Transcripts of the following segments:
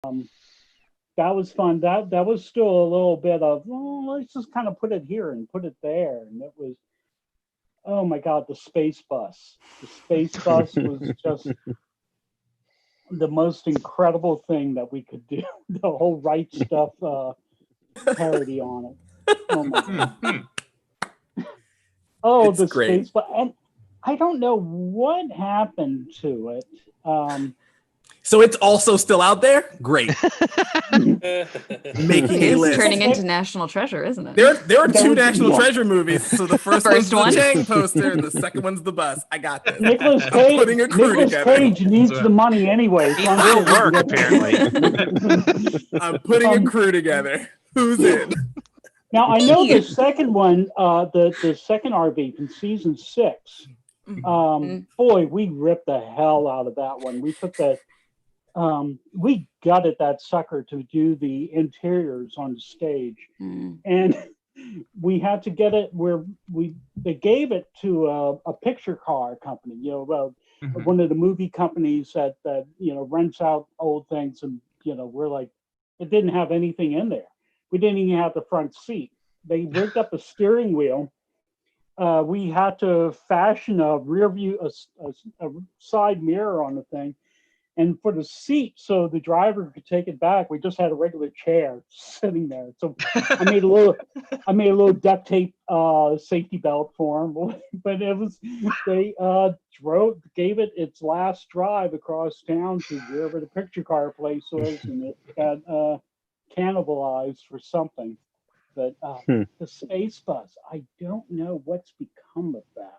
that was fun. That was still a little bit of, oh, let's just kind of put it here and put it there, and it was, oh my God, the space bus. The space bus was just the most incredible thing that we could do. The whole right stuff parody on it. Oh my God. Oh, It's the great. space bus, and I don't know what happened to it. So it's also still out there? Great. Making a It's list. turning into national treasure, isn't it? There are That two was- National yeah. Treasure movies. So the first one's First the one? Chang poster, and the second one's the bus. I got this. Nicholas I'm Cage, putting a crew Nicolas together. Cage needs the money anyway. So It I'm will sure work, we can apparently. I'm putting a crew together. Who's in? Now I know the second one, the second RV from season 6. Boy, we ripped the hell out of that one. We took that. We gutted that sucker to do the interiors on the stage, and we had to get it where they gave it to a picture car company. One of the movie companies that rents out old things, and we're like, it didn't have anything in there. We didn't even have the front seat. They rigged up a steering wheel. We had to fashion a rear view, a side mirror on the thing. And for the seat, so the driver could take it back, we just had a regular chair sitting there. So I made a little duct tape safety belt for him. But they gave it its last drive across town to wherever the picture car place was, and it got cannibalized for something. But the space bus, I don't know what's become of that.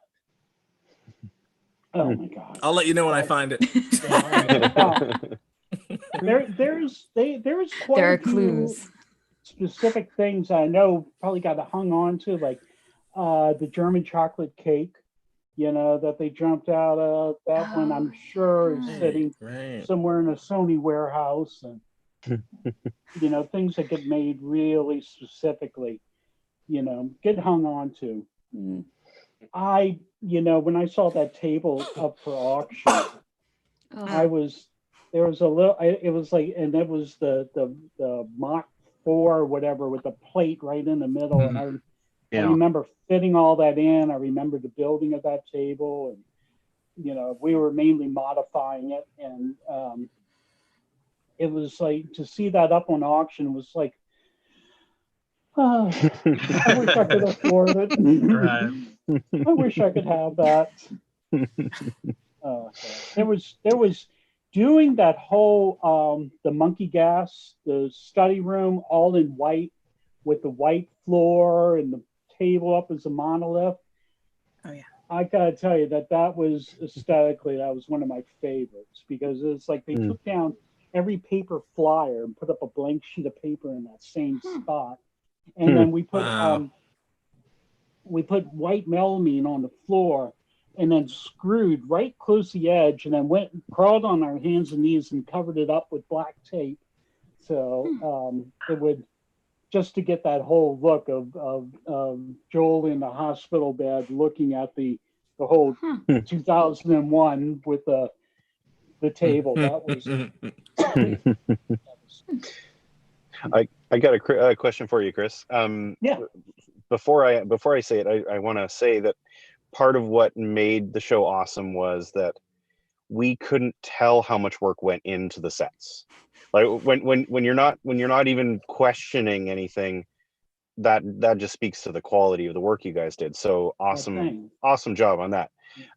Oh my God! I'll let you know when I find it. There's quite There are a few clues. specific things I know probably got hung on to, like the German chocolate cake, that they jumped out of. That one I'm sure is sitting somewhere in a Sony warehouse, and things that get made really specifically, get hung on to. When I saw that table up for auction, there was a little, it was like, and it was the Mach 4 or whatever with the plate right in the middle. And I remember fitting all that in. I remember the building of that table, and, we were mainly modifying it. And it was like, to see that up on auction was like, I wish I could afford it. Right. I wish I could have that. There was doing that whole the monkey gas, the study room, all in white with the white floor and the table up as a monolith. Oh yeah. I gotta tell you that was aesthetically, that was one of my favorites, because it's like they took down every paper flyer and put up a blank sheet of paper in that same spot. And then we put white melamine on the floor, and then screwed right close to the edge, and then crawled on our hands and knees and covered it up with black tape. So it would, just to get that whole look of Joel in the hospital bed looking at the whole 2001 with the table. That was I got a question for you, Chris. Yeah. Before I say it, I want to say that part of what made the show awesome was that we couldn't tell how much work went into the sets. Like when you're not even questioning anything, that just speaks to the quality of the work you guys did. So awesome job on that.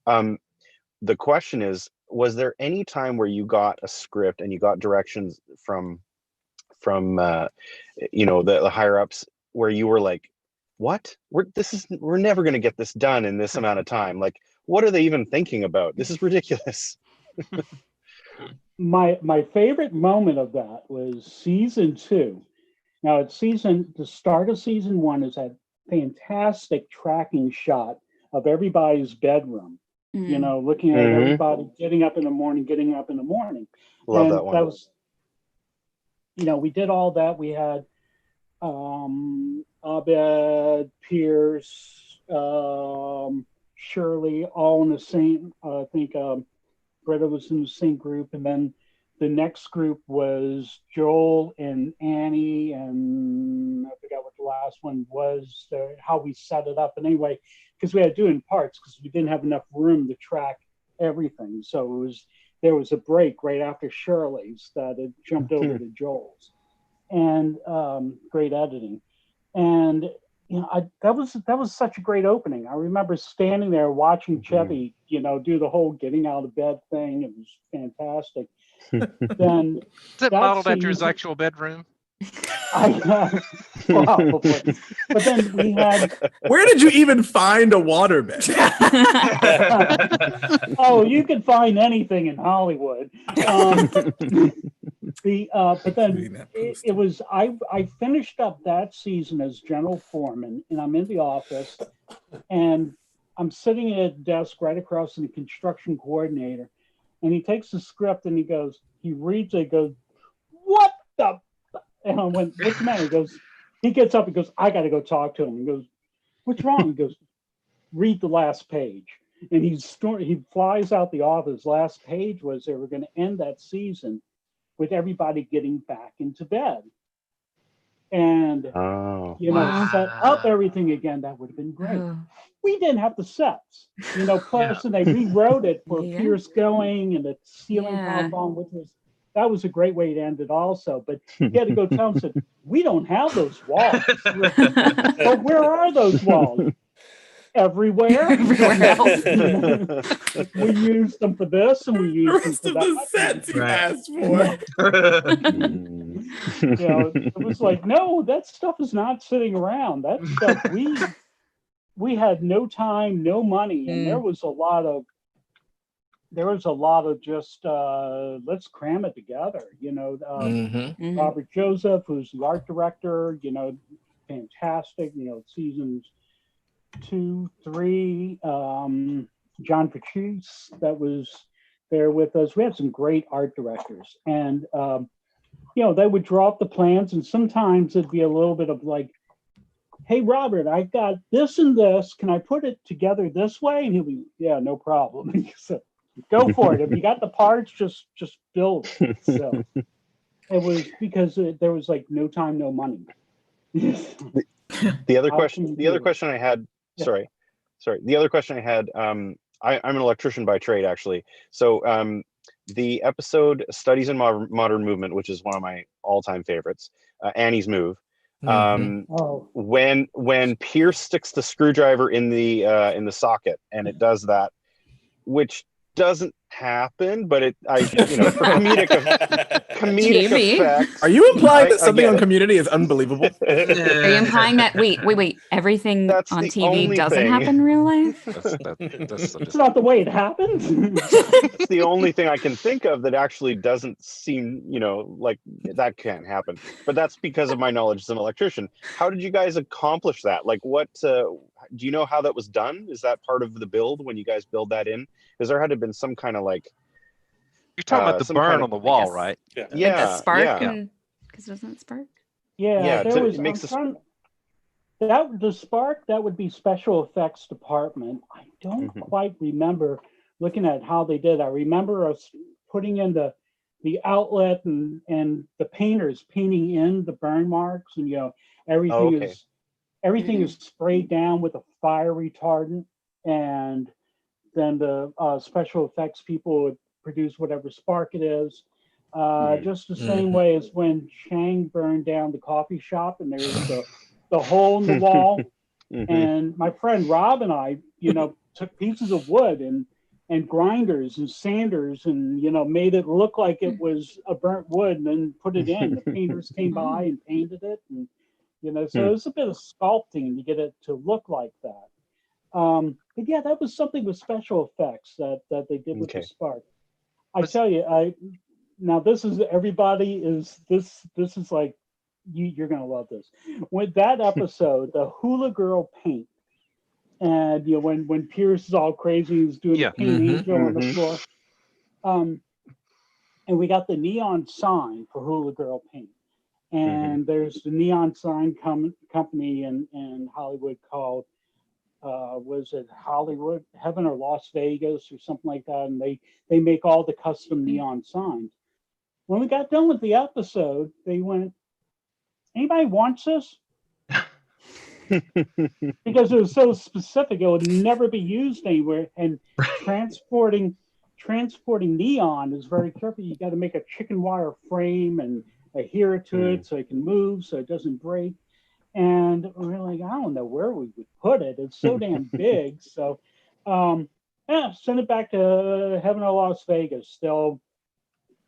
The question is, was there any time where you got a script and you got directions from the higher ups where you were like, what? We're never going to get this done in this amount of time. Like, what are they even thinking about? This is ridiculous. My favorite moment of that was season 2. Now the start of season 1 is that fantastic tracking shot of everybody's bedroom. Looking at everybody getting up in the morning. Love that one. That was, we did all that. We had Abed, Pierce, Shirley, all in the same. I think Greta was in the same group, and then the next group was Joel and Annie, and I forgot what the last one was, how we set it up. And anyway, because we had to do it in parts because we didn't have enough room to track everything. So there was a break right after Shirley's that it jumped over to Joel's, and great editing. And that was such a great opening. I remember standing there watching Chevy, do the whole getting out of bed thing. It was fantastic. Then is it modeled after his actual bedroom? Probably. But then we had. Where did you even find a waterbed? Oh, you can find anything in Hollywood. But then it was I finished up that season as general foreman, and I'm in the office, and I'm sitting at a desk right across from the construction coordinator, and he takes the script and he reads it, goes, "What the?" And I went, "What's the matter?" He gets up and goes, "I got to go talk to him." He goes, "What's wrong?" He goes, "Read the last page." And he flies out the office. Last page was they were going to end that season with everybody getting back into bed. And, set up everything again. That would have been great. We didn't have the sets, plus and they rewrote it for Pierce going and the ceiling top on, that was a great way to end it also. But he had to go tell him, said, "We don't have those walls." But where are those walls? Everywhere. Everywhere else. We used them for this and we used them for that. The sets you asked for. It was like, no, that stuff is not sitting around. That stuff we had no time, no money, and there was a lot of just let's cram it together. Robert Joseph, who's the art director, fantastic. Seasons 2, 3. John Patrice, that was there with us. We had some great art directors, and they would draw up the plans, and sometimes it'd be a little bit of like, "Hey, Robert, I got this and this. Can I put it together this way?" And he'll be, "Yeah, no problem." So, go for it. If you got the parts, just build it. So it was because there was like no time, no money. The other question I had. Sorry. The other question I had. I'm an electrician by trade, actually. So the episode "Studies in Modern Movement," which is one of my all-time favorites, Annie's Move. When Pierce sticks the screwdriver in the socket, and it does that, which doesn't happen, but for comedic effect. Are you implying that something on Community is unbelievable? Are you implying that wait, everything on TV doesn't happen in real life? That's not the way it happens. It's the only thing I can think of that actually doesn't seem, like that can't happen. But that's because of my knowledge as an electrician. How did you guys accomplish that? Like, what do you know how that was done? Is that part of the build when you guys build that in? Because there had to have been some kind of like. You're talking about the burn on the wall, right? Yeah. Like the spark, because doesn't it spark? Yeah, there was. It makes the spark, that would be special effects department. I don't quite remember looking at how they did. I remember us putting in the outlet and the painters painting in the burn marks, and everything is sprayed down with a fire retardant, and then the special effects people would produce whatever spark it is. Just the same way as when Chang burned down the coffee shop and there was the hole in the wall. And my friend Rob and I, took pieces of wood and grinders and sanders and, made it look like it was a burnt wood and then put it in. The painters came by and painted it. And, so it was a bit of sculpting to get it to look like that. But yeah, that was something with special effects that they did with the spark. I tell you, now this is like, you're gonna love this. With that episode, the hula girl paint, and when Pierce is all crazy, he's doing the paint angel on the floor. And we got the neon sign for hula girl paint, and there's the neon sign company in Hollywood called. Was it Hollywood Heaven or Las Vegas or something like that, and they make all the custom neon signs. when we got done with the episode, they went, "Anybody wants this?" Because it was so specific, it would never be used anywhere. And transporting neon is very careful. You got to make a chicken wire frame and adhere to it so it can move, so it doesn't break. And we're like, I don't know where we would put it. It's so damn big. So, send it back to Heaven or Las Vegas. They'll,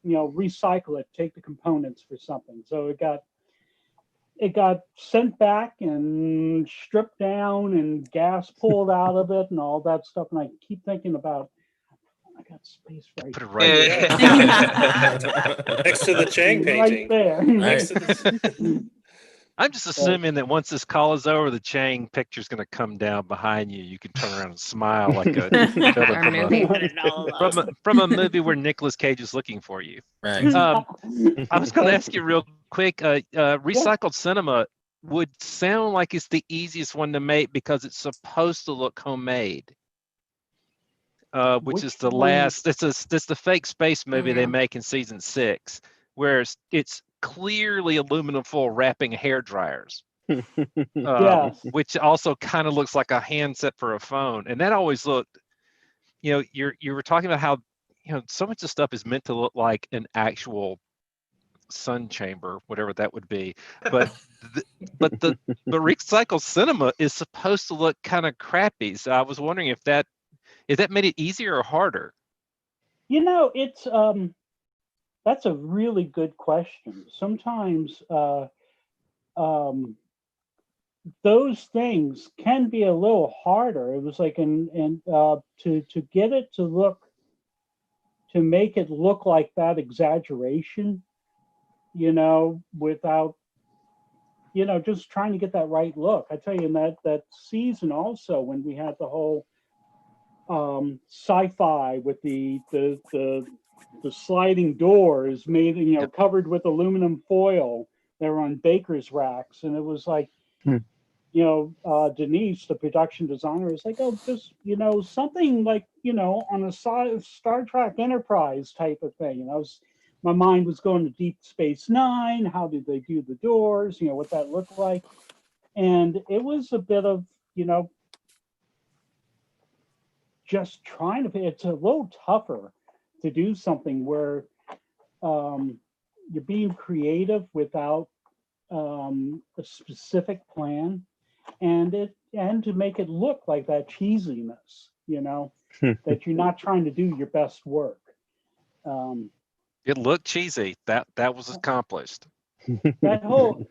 recycle it, take the components for something. So it got sent back and stripped down and gas pulled out of it and all that stuff. And I keep thinking about, I got space right Put it right there. Next to the Chang painting. right there. Next to the... I'm just assuming that once this call is over, the Chang picture's going to come down behind you. You can turn around and smile like a villain from a movie where Nicolas Cage is looking for you. Right. I was going to ask you real quick. Recycled cinema would sound like it's the easiest one to make because it's supposed to look homemade. Which is the last. It's the fake space movie they make in season 6, where it's clearly aluminum foil wrapping hair dryers, which also kind of looks like a handset for a phone. And that always looked, you were talking about how, so much of stuff is meant to look like an actual sun chamber, whatever that would be. But the recycled cinema is supposed to look kind of crappy. So I was wondering if that made it easier or harder. It's that's a really good question. Sometimes those things can be a little harder. It was like to get it to make it look like that exaggeration, without just trying to get that right look. I tell you, in that season also, when we had the whole sci-fi with the sliding doors made, covered with aluminum foil. They were on baker's racks, and it was like, Denise, the production designer, is like, oh, just something like on a Star Trek Enterprise type of thing. And my mind was going to Deep Space Nine. How did they do the doors? What that looked like, and it was a bit of just trying to. It's a little tougher to do something where you're being creative without a specific plan, and to make it look like that cheesiness, that you're not trying to do your best work. It looked cheesy. That was accomplished. That whole,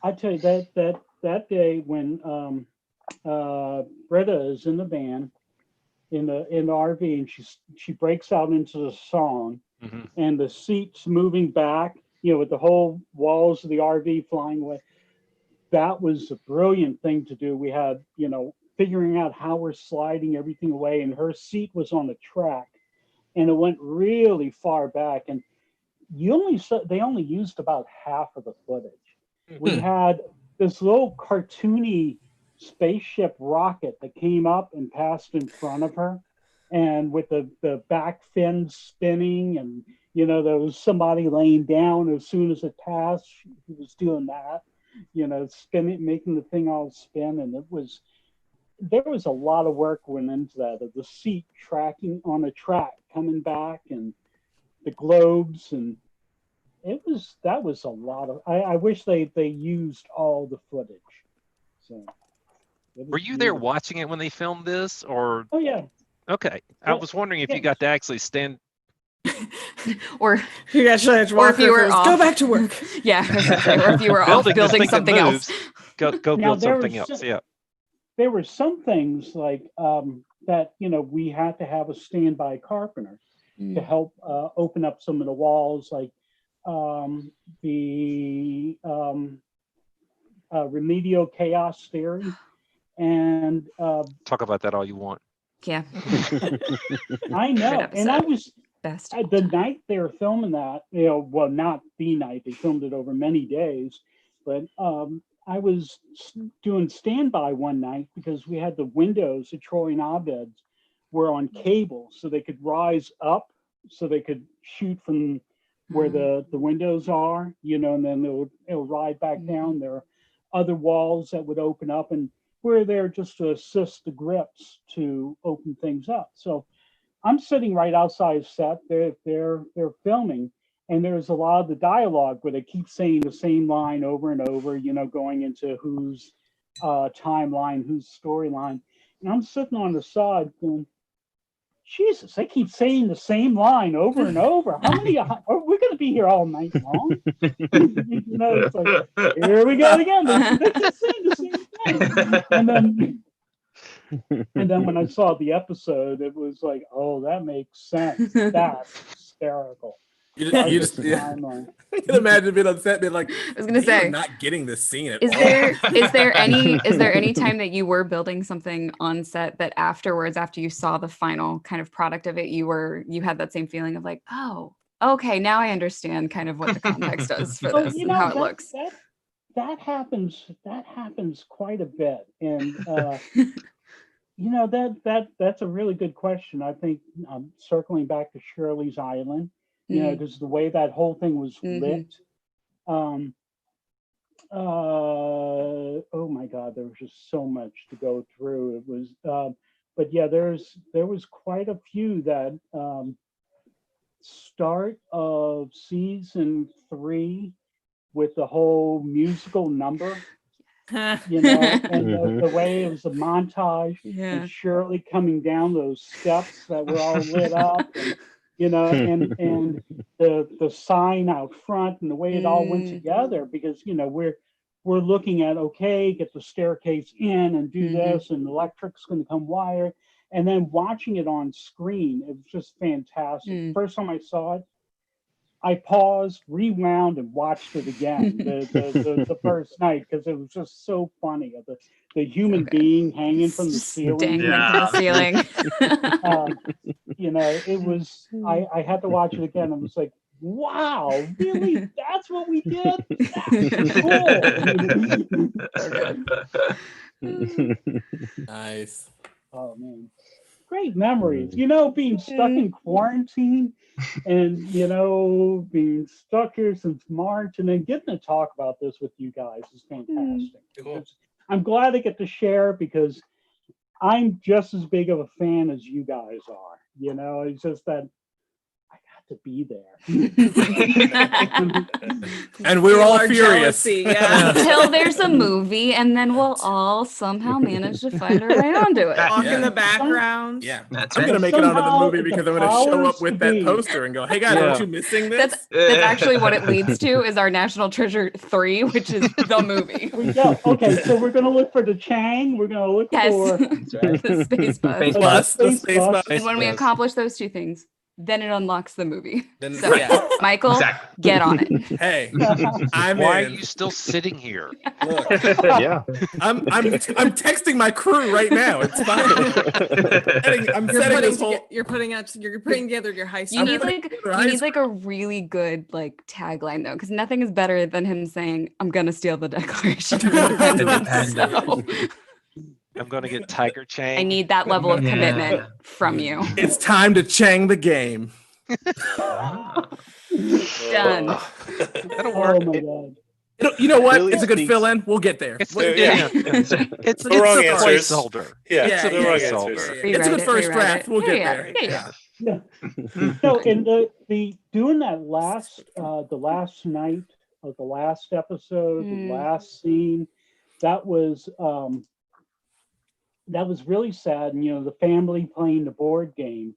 I tell you, that day when Britta is in the van in the RV, and she breaks out into the song, and the seats moving back, with the whole walls of the RV flying away. That was a brilliant thing to do. We had, figuring out how we're sliding everything away, and her seat was on the track, and it went really far back, and they only used about half of the footage. We had this little cartoony spaceship rocket that came up and passed in front of her, and with the back fin spinning, and there was somebody laying down as soon as it passed. He was doing that, spinning, making the thing all spin, and there was a lot of work went into that, of the seat tracking on a track coming back, and the globes, and that was a lot of. I wish they used all the footage. So. Were you there watching it when they filmed this, or? Oh yeah. Okay, I was wondering if you got to actually stand. or you actually had to walk, or if you were off, go back to work. Yeah, or if you were off building something else. Go build something else. Yeah. There were some things like that. We had to have a standby carpenter to help open up some of the walls, like the remedial chaos theory. And talk about that all you want. Yeah. I know. And I was best the night they were filming that, well, not the night, they filmed it over many days, but I was doing standby one night because we had the windows at Troy and Abed's were on cables, so they could rise up, so they could shoot from where the windows are, and then it'll ride back down. There are other walls that would open up, and we're there just to assist the grips to open things up. So I'm sitting right outside set. They're filming, and there's a lot of the dialogue where they keep saying the same line over and over, going into whose timeline, whose storyline. And I'm sitting on the side going, Jesus, they keep saying the same line over and over. How many are we going to be here all night long? It's like, here we go again. They keep saying the same thing. And then when I saw the episode, it was like, oh, that makes sense. That's hysterical. You just I can imagine being upset, being like, I was gonna say, not getting this scene at all. Is there any time that you were building something on set that afterwards, after you saw the final kind of product of it, you had that same feeling of like, oh, okay, now I understand kind of what the context does for this and how it looks. That happens quite a bit, and that's a really good question. I think circling back to Shirley's Island. Because the way that whole thing was lit, oh my God, there was just so much to go through. It was, but yeah, there was quite a few that start of season 3 with the whole musical number, and the way it was a montage, and Shirley coming down those steps that were all lit up. And the sign out front and the way it all went together, because we're looking at, okay, get the staircase in and do this, and the electric's going to come wire, and then watching it on screen, it was just fantastic. First time I saw it, I paused, rewound, and watched it again the first night, because it was just so funny. The human being hanging from the ceiling. From the ceiling. It was, I had to watch it again. I was like, wow, really? That's what we did? That's cool. Nice. Oh, man. Great memories. Being stuck in quarantine and, being stuck here since March, and then getting to talk about this with you guys is fantastic. Cool. I'm glad I get to share, because I'm just as big of a fan as you guys are. It's just that I got to be there. And we're all furious. Until there's a movie, and then we'll all somehow manage to find our way onto it. Walk in the background. Yeah, I'm going to make it onto the movie, because I'm going to show up with that poster and go, hey guys, aren't you missing this? That's actually what it leads to, is our National Treasure 3, which is the movie. Yeah. Okay, so we're going to look for the Chang. We're going to look for the Space Bus. The Space Bus. And when we accomplish those two things, then it unlocks the movie. Michael, get on it. Hey, why are you still sitting here? Look, I'm texting my crew right now. It's fine. You're putting together your high school. You need like a really good tagline though, because nothing is better than him saying, "I'm gonna steal the Declaration of Independence." I'm going to get Tiger Chang. I need that level of commitment from you. It's time to Chang the game. Done. That'll work. Oh my God. You know what? Really it's a good fill-in. We'll get there. It's the wrong a answers. placeholder. It's the wrong placeholder. answers. It's a good first draft. We'll get there. Yeah. So in the doing that the last night of the last episode, the last scene, that was really sad. And the family playing the board game.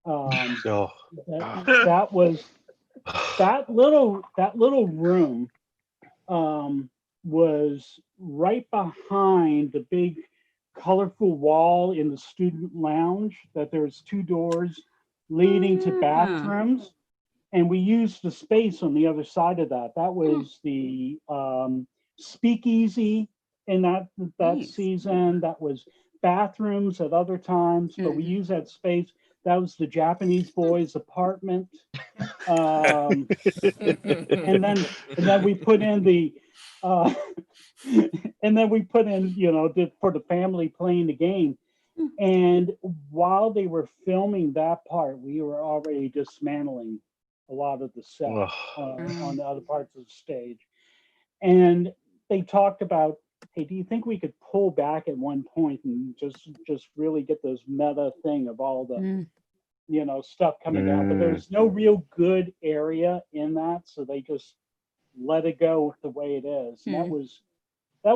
That was that little room was right behind the big colorful wall in the student lounge, that there's 2 doors leading to bathrooms, and we used the space on the other side of that. That was the speakeasy in that season. That was bathrooms at other times, but we used that space. That was the Japanese boys' apartment, and then we put in the for the family playing the game. And while they were filming that part, we were already dismantling a lot of the set on the other parts of the stage. And they talked about, hey, do you think we could pull back at one point and just really get this meta thing of all the stuff coming out? But there's no real good area in that, so they just let it go the way it is. And that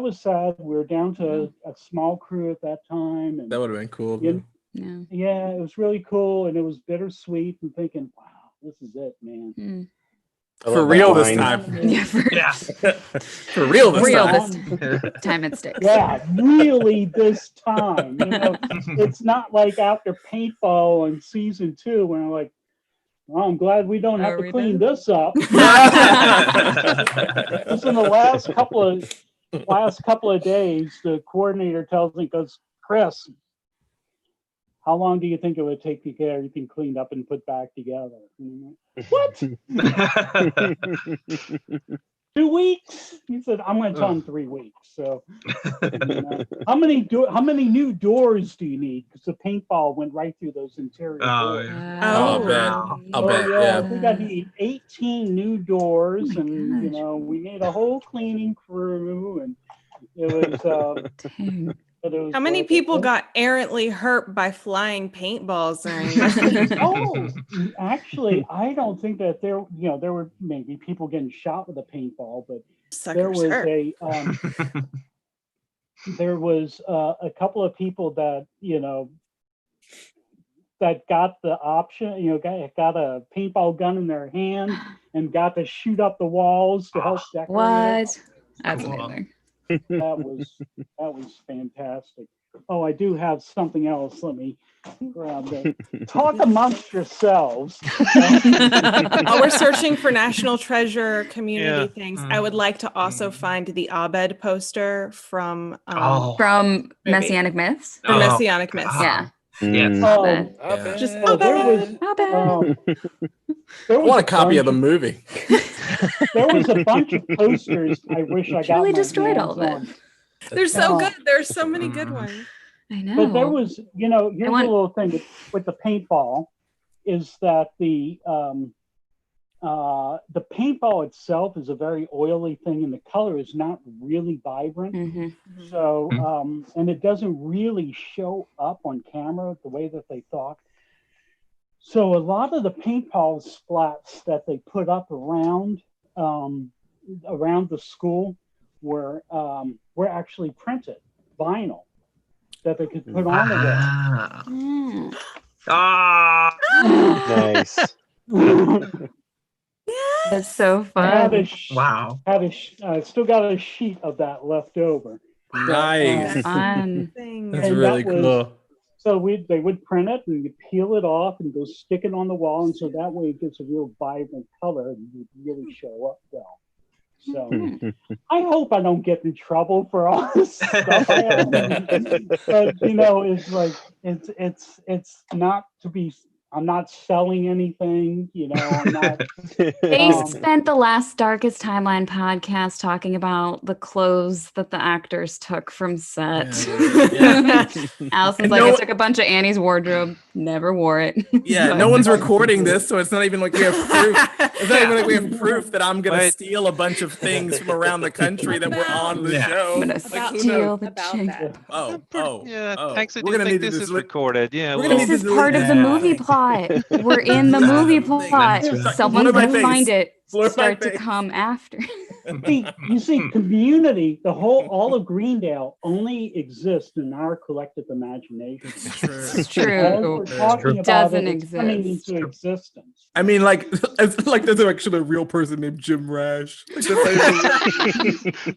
was sad. We were down to a small crew at that time, and that would have been cool. Yeah, it was really cool, and it was bittersweet. And thinking, wow, this is it, man. For real this time. For real this time it sticks. Yeah, really this time. It's not like after paintball in season 2 when I'm like, well, I'm glad we don't have to clean this up. Just in the last couple of days, the coordinator tells me, goes, Chris, how long do you think it would take to get everything cleaned up and put back together? What? 2 weeks? He said, I'm going to tell him 3 weeks. So, how many new doors do you need? Because the paintball went right through those interior doors. I'll bet. Yeah. We got to need 18 new doors, and we need a whole cleaning crew, and it was. How many people got errantly hurt by flying paintballs during this? Oh, actually, I don't think that there were maybe people getting shot with a paintball, but there was a couple of people that that got the option, got a paintball gun in their hand and got to shoot up the walls to help decorate. What? That's amazing. That was fantastic. Oh, I do have something else. Let me grab that. Talk amongst yourselves. While we're searching for National Treasure community things, I would like to also find the Abed poster from Messianic Myths. From Messianic Myths. Yeah. Just I want a copy of the movie. There was a bunch of posters I wish I got. Really destroyed all of it. They're so good. There's so many good ones. I know. But there was, here's a little thing with the paintball is that the paintball itself is a very oily thing, and the color is not really vibrant. So, and it doesn't really show up on camera the way that they thought. So a lot of the paintball splats that they put up around the school were actually printed vinyl that they could put on the wall. Nice. That's so fun. Still got a sheet of that left over. Nice. That's really cool. So they would print it and you peel it off and go stick it on the wall, and so that way it gets a real vibrant color and you really show up well. So I hope I don't get in trouble for all this stuff. But it's like it's not to be. I'm not selling anything, I'm not. They spent the last Darkest Timeline podcast talking about the clothes that the actors took from set. Allison's like, I took a bunch of Annie's wardrobe, never wore it. Yeah, no one's recording this, so it's not even like we have proof. It's not even like we have proof that I'm gonna steal a bunch of things from around the country that were on the show. I'm gonna steal the chick. Thanks. We're gonna need this is recorded. Yeah, this is part of the movie plot. We're in the movie plot. Someone's gonna find it. Start to come after. You see, Community, all of Greendale only exists in our collective imagination. It's true. It doesn't exist. Coming into existence. I mean, it's like there's actually a real person named Jim Rash.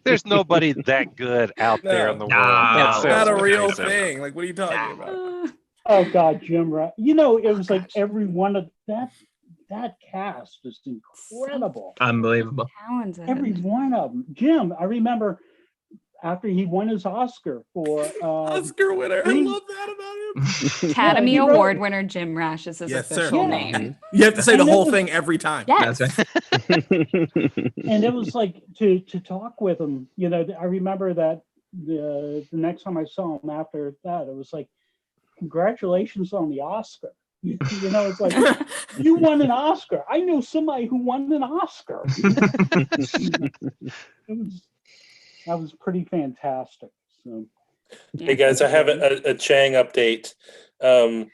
There's nobody that good out there in the world. It's not a real thing. Like, what are you talking about? Oh God, Jim Rash. It was like every one of that cast is incredible. Unbelievable. Talented. Every one of them. Jim, I remember after he won his Oscar for Oscar winner. I love that about him. Academy Award winner Jim Rash is his official name. You have to say the whole thing every time. Yes. And it was like to talk with him, I remember that the next time I saw him after that, it was like, congratulations on the Oscar. You know, it's like, you won an Oscar. I know somebody who won an Oscar. That was pretty fantastic. So. Hey guys, I have a Chang update. You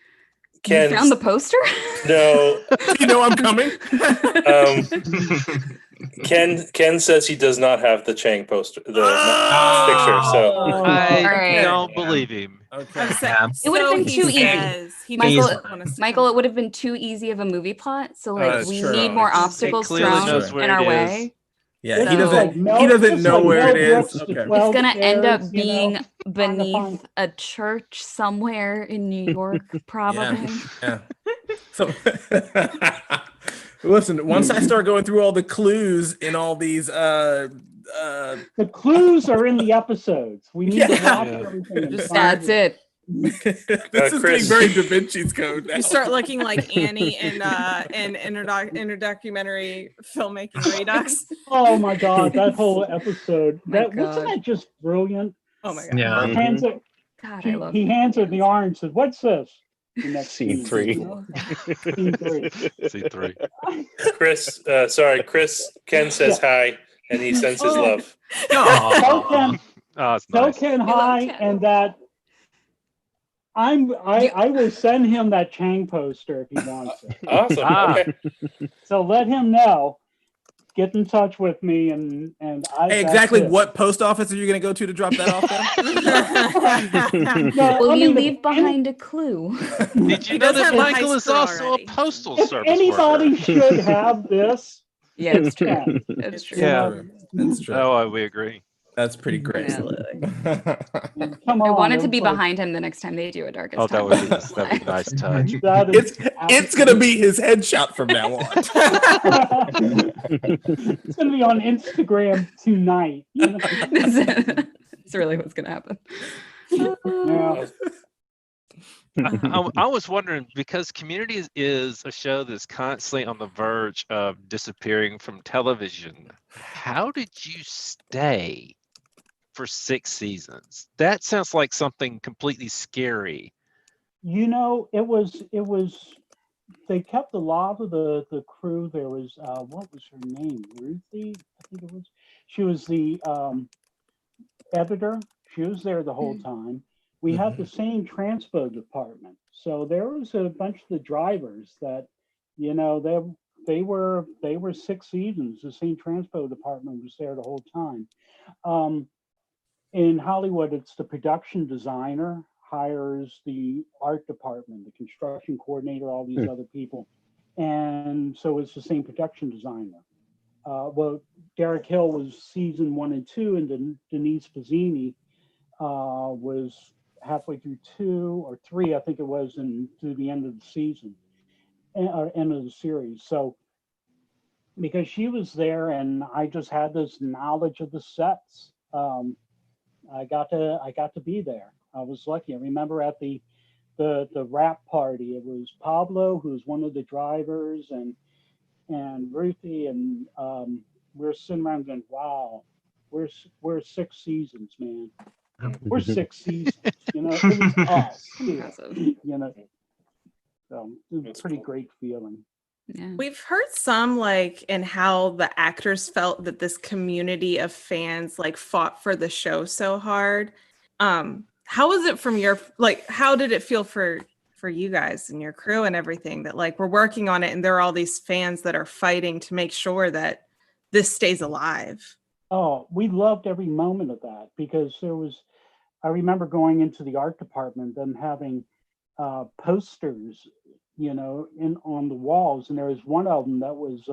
found the poster? No. You know I'm coming. Ken says he does not have the Chang poster, the picture. So I don't believe him. Okay. It would have been too easy. Michael, it would have been too easy of a movie plot. So like we need more obstacles thrown in our way. Yeah, So- he doesn't know where it is. Okay. It's gonna end up being beneath a church somewhere in New York, probably. Yeah. So listen, once I start going through all the clues in all these the clues are in the episodes. We need to watch everything. That's it. This is getting very Da Vinci's Code now. You start looking like Annie in interdocumentary filmmaking Redux. Oh my God, that whole episode. Wasn't that just brilliant? Oh my God. Yeah. He hands her the orange and says, "What's this?" Scene 3. Scene 3. Chris, Ken says hi, and he sends his love. Tell Ken, nice. Ken hi, and that I will send him that Chang poster if he wants it. Awesome. Okay. So let him know. Get in touch with me and Hey, exactly what post office are you going to go to drop that off there? Will you leave behind a clue? Did you know that Michael is also a postal service anybody worker? should have this. Yeah, it's true. It's true. Yeah, that's true. Oh, we agree. That's pretty great. Come on, I wanted to be behind him the next time they do a Darkest Oh, Time. that'd be a nice touch. It's gonna be his headshot from now on. It's gonna be on Instagram tonight. You know? That's really what's gonna happen. Yeah. I was wondering, because Community is a show that's constantly on the verge of disappearing from television, how did you stay for 6 seasons? That sounds like something completely scary. You know, it was they kept a lot of the crew. There was what was her name? Ruthie, I think it was. She was the editor. She was there the whole time. We had the same transpo department. So there was a bunch of the drivers that, you know, they were 6 seasons. The same transpo department was there the whole time. In Hollywood, it's the production designer hires the art department, the construction coordinator, all these other people. And so it's the same production designer. Well, Derek Hill was season 1 and 2, and Denise Pizzini was halfway through 2 or 3, I think it was, and through the end of the season, or end of the series. So because she was there and I just had this knowledge of the sets, I got to be there. I was lucky. I remember at the wrap party, it was Pablo, who's one of the drivers, and Ruthie, and we're sitting around going, wow, we're 6 seasons, man. We're 6 seasons. You know, it was us. You know, so it was a pretty great feeling. Yeah. We've heard some like in how the actors felt that this community of fans like fought for the show so hard. How was it from your, like, how did it feel for you guys and your crew and everything that like we're working on it and there are all these fans that are fighting to make sure that this stays alive? Oh, we loved every moment of that, because I remember going into the art department, them having posters, you know, on the walls, and there was one of them that was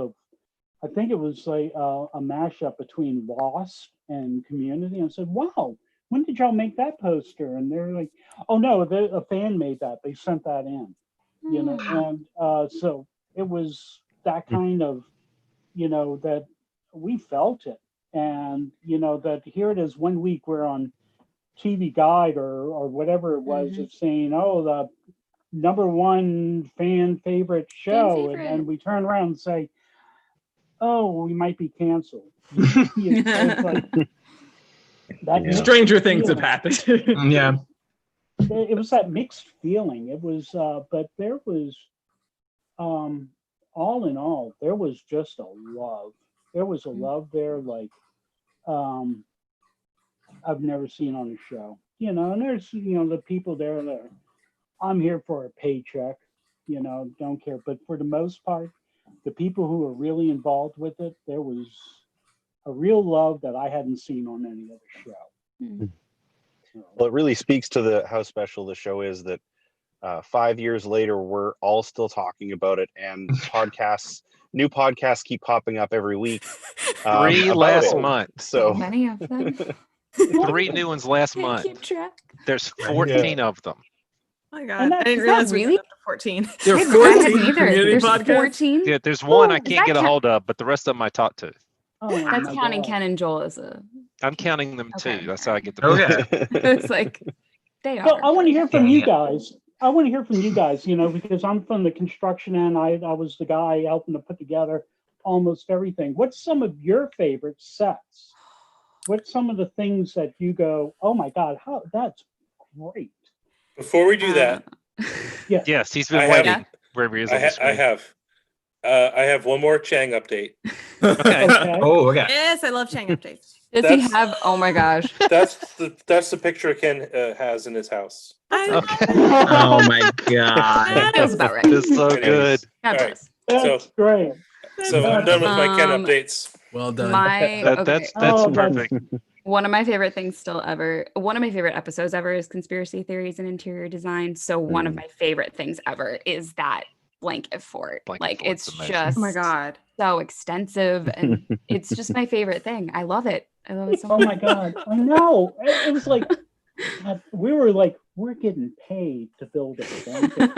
I think it was like a mashup between Lost and Community. And I said, wow, when did y'all make that poster? And they're like, oh no, a fan made that. They sent that in, you know, and so it was that kind of, you know, that we felt it. And, you know, that here it is, 1 week we're on TV Guide or whatever it was, it's saying, oh, the #1 fan favorite show. And we turn around and say, oh, we might be canceled. You know, it's like, Stranger things have happened. Yeah. it was that mixed feeling. It was, but there was, all in all, there was just a love. There was a love there, like, I've never seen on a show, you know. And there's, you know, the people there that are, I'm here for a paycheck, you know, don't care. But for the most part, the people who were really involved with it, there was a real love that I hadn't seen on any other show. So, Well, it really speaks to how special the show is that 5 years later, we're all still talking about it, and new podcasts keep popping up every week. 3 about last it. month. So Many of them. 3 new ones last Can't month. keep track. There's 14 of them. Oh my God. And I didn't is realize that we really- got up to 14. There are I hadn't 14 either. community There's podcasts. 14. Yeah, there's one I Is can't that get a count- hold of, but the rest of them I talked to. oh That's my counting God. Ken and Joel as a. I'm counting them Okay. too. That's how I get the Okay. It's like they are. So I want to hear from you Yeah. guys. I want to hear from you guys, you know, because I'm from the construction end. I was the guy helping to put together almost everything. What's some of your favorite sets? What's some of the things that you go, oh my God, how that's great. Before we do that, Yes, he's been I waiting have- wherever he is I, on the screen. I have one more Chang update. Okay. Okay. Oh, okay. Yes, I love Chang updates. Does he That's- have? Oh my gosh. That's the picture Ken has in his house. Okay. Oh my god. Feels about right. It's so Anyways. good. God All right. bless. That's great. So I'm done with my Ken Um, updates. Well done. My That, okay. that's Oh, that's- perfect. One of my favorite things still ever. One of my favorite episodes ever is conspiracy theories and interior design. So one of my favorite things ever is that blanket fort. Blanket Like fort's it's amazing. just Oh my God. so extensive and it's just my favorite thing. I love it. I love it so Oh much. my God. I know. It was like, we were like, we're getting paid to build a blanket.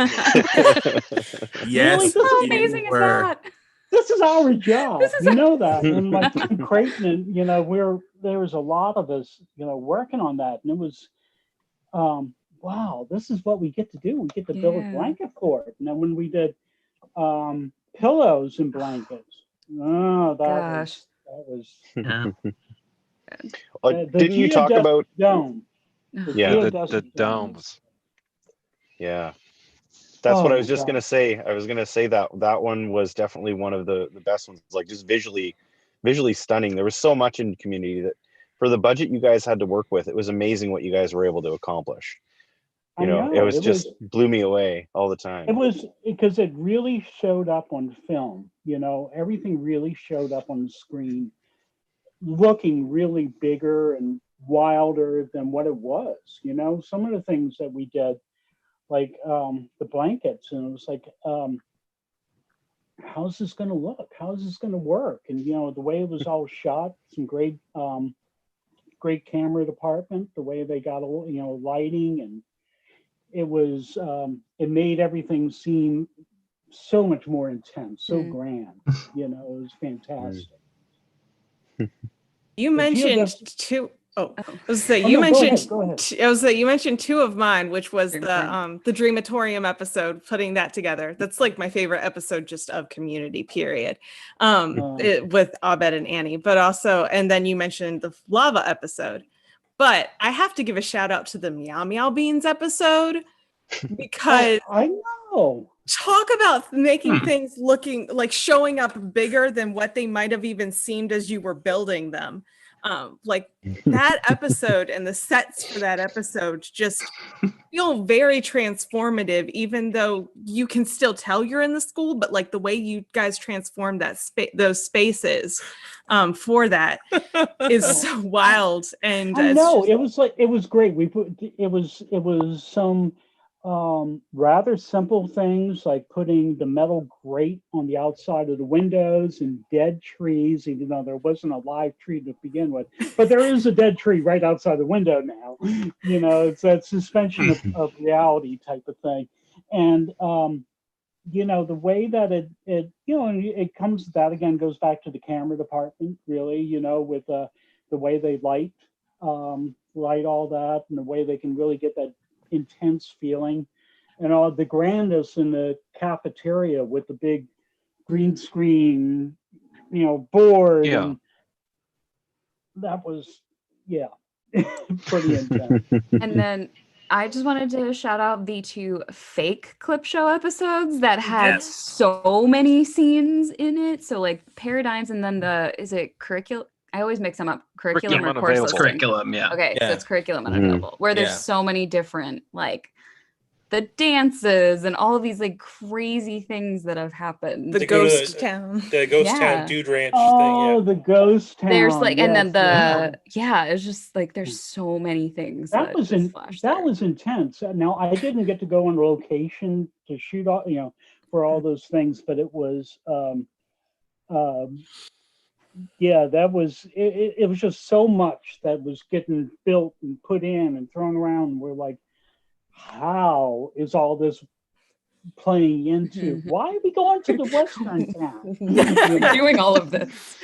Yes. Really? How you amazing is were. that? This is our job. This is You know that. And like in Creighton, and you know, there was a lot of us, you know, working on that. And it was wow, this is what we get to do. We get to build a Yeah. blanket fort. And then when we did pillows and blankets, oh Gosh. that was Yeah. the Didn't you talk geodesic about? dome. Yeah. The geodesic domes. Yeah, that's what Oh I was my just gonna God. say. I was gonna say that one was definitely one of the best ones. Like just visually stunning. There was so much in Community that for the budget you guys had to work with, it was amazing what you guys were able to accomplish. I You know, know, it was just blew me away all the time. It was because it really showed up on film. You know, everything really showed up on the screen, looking really bigger and wilder than what it was. You know, some of the things that we did, like the blankets, and it was like, how's this going to look? How's this going to work? And you know, the way it was all shot, some great camera department, the way they got, you know, lighting, and it was it made everything seem so much more intense, so grand. You know, it was fantastic. You mentioned geodesic- two. Oh, Oh. I was say Oh, you no, go mentioned. ahead, go ahead. I was say you mentioned two of mine, which was Dreamatorium. the Dreamatorium episode. Putting that together, that's like my favorite episode, just of Community. Period. With Abed and Annie, but also, and then you mentioned the lava episode. But I have to give a shout out to the Meow Meow Beans episode because I know. talk about making things looking like showing up bigger than what they might have even seemed as you were building them. Like that episode and the sets for that episode just feel very transformative, even though you can still tell you're in the school, but like the way you guys transformed that those spaces for that is so wild. And I it's know just- it was like it was great. We put it was some rather simple things like putting the metal grate on the outside of the windows and dead trees, even though there wasn't a live tree to begin with. But there is a dead tree right outside the window now. You know, it's that suspension of reality type of thing. And you know, the way that it you know, and it comes, that again goes back to the camera department, really, you know, with the way they light all that, and the way they can really get that intense feeling, and all the grandness in the cafeteria with the big green screen, you know, board. Yeah. And that was, yeah, pretty intense. And then I just wanted to shout out the 2 fake clip show episodes that had so many scenes in it. So like Paradigms, and then is it curriculum? I always mix them up. Curriculum or course listing. Curriculum, yeah. Okay, Yeah. so it's curriculum unavailable, where there's so many different like the dances and all of these like crazy things that have happened. The ghost town. The ghost Yeah. town dude ranch Oh, thing. the ghost town. There's like, and then yes. it's just like there's so many things That was was intense. Now I didn't get to go on location to shoot all, for all those things, but it was that was it was just so much that was getting built and put in and thrown around. We're like, how is all this playing into? Why are we going to the Western town? doing all of this?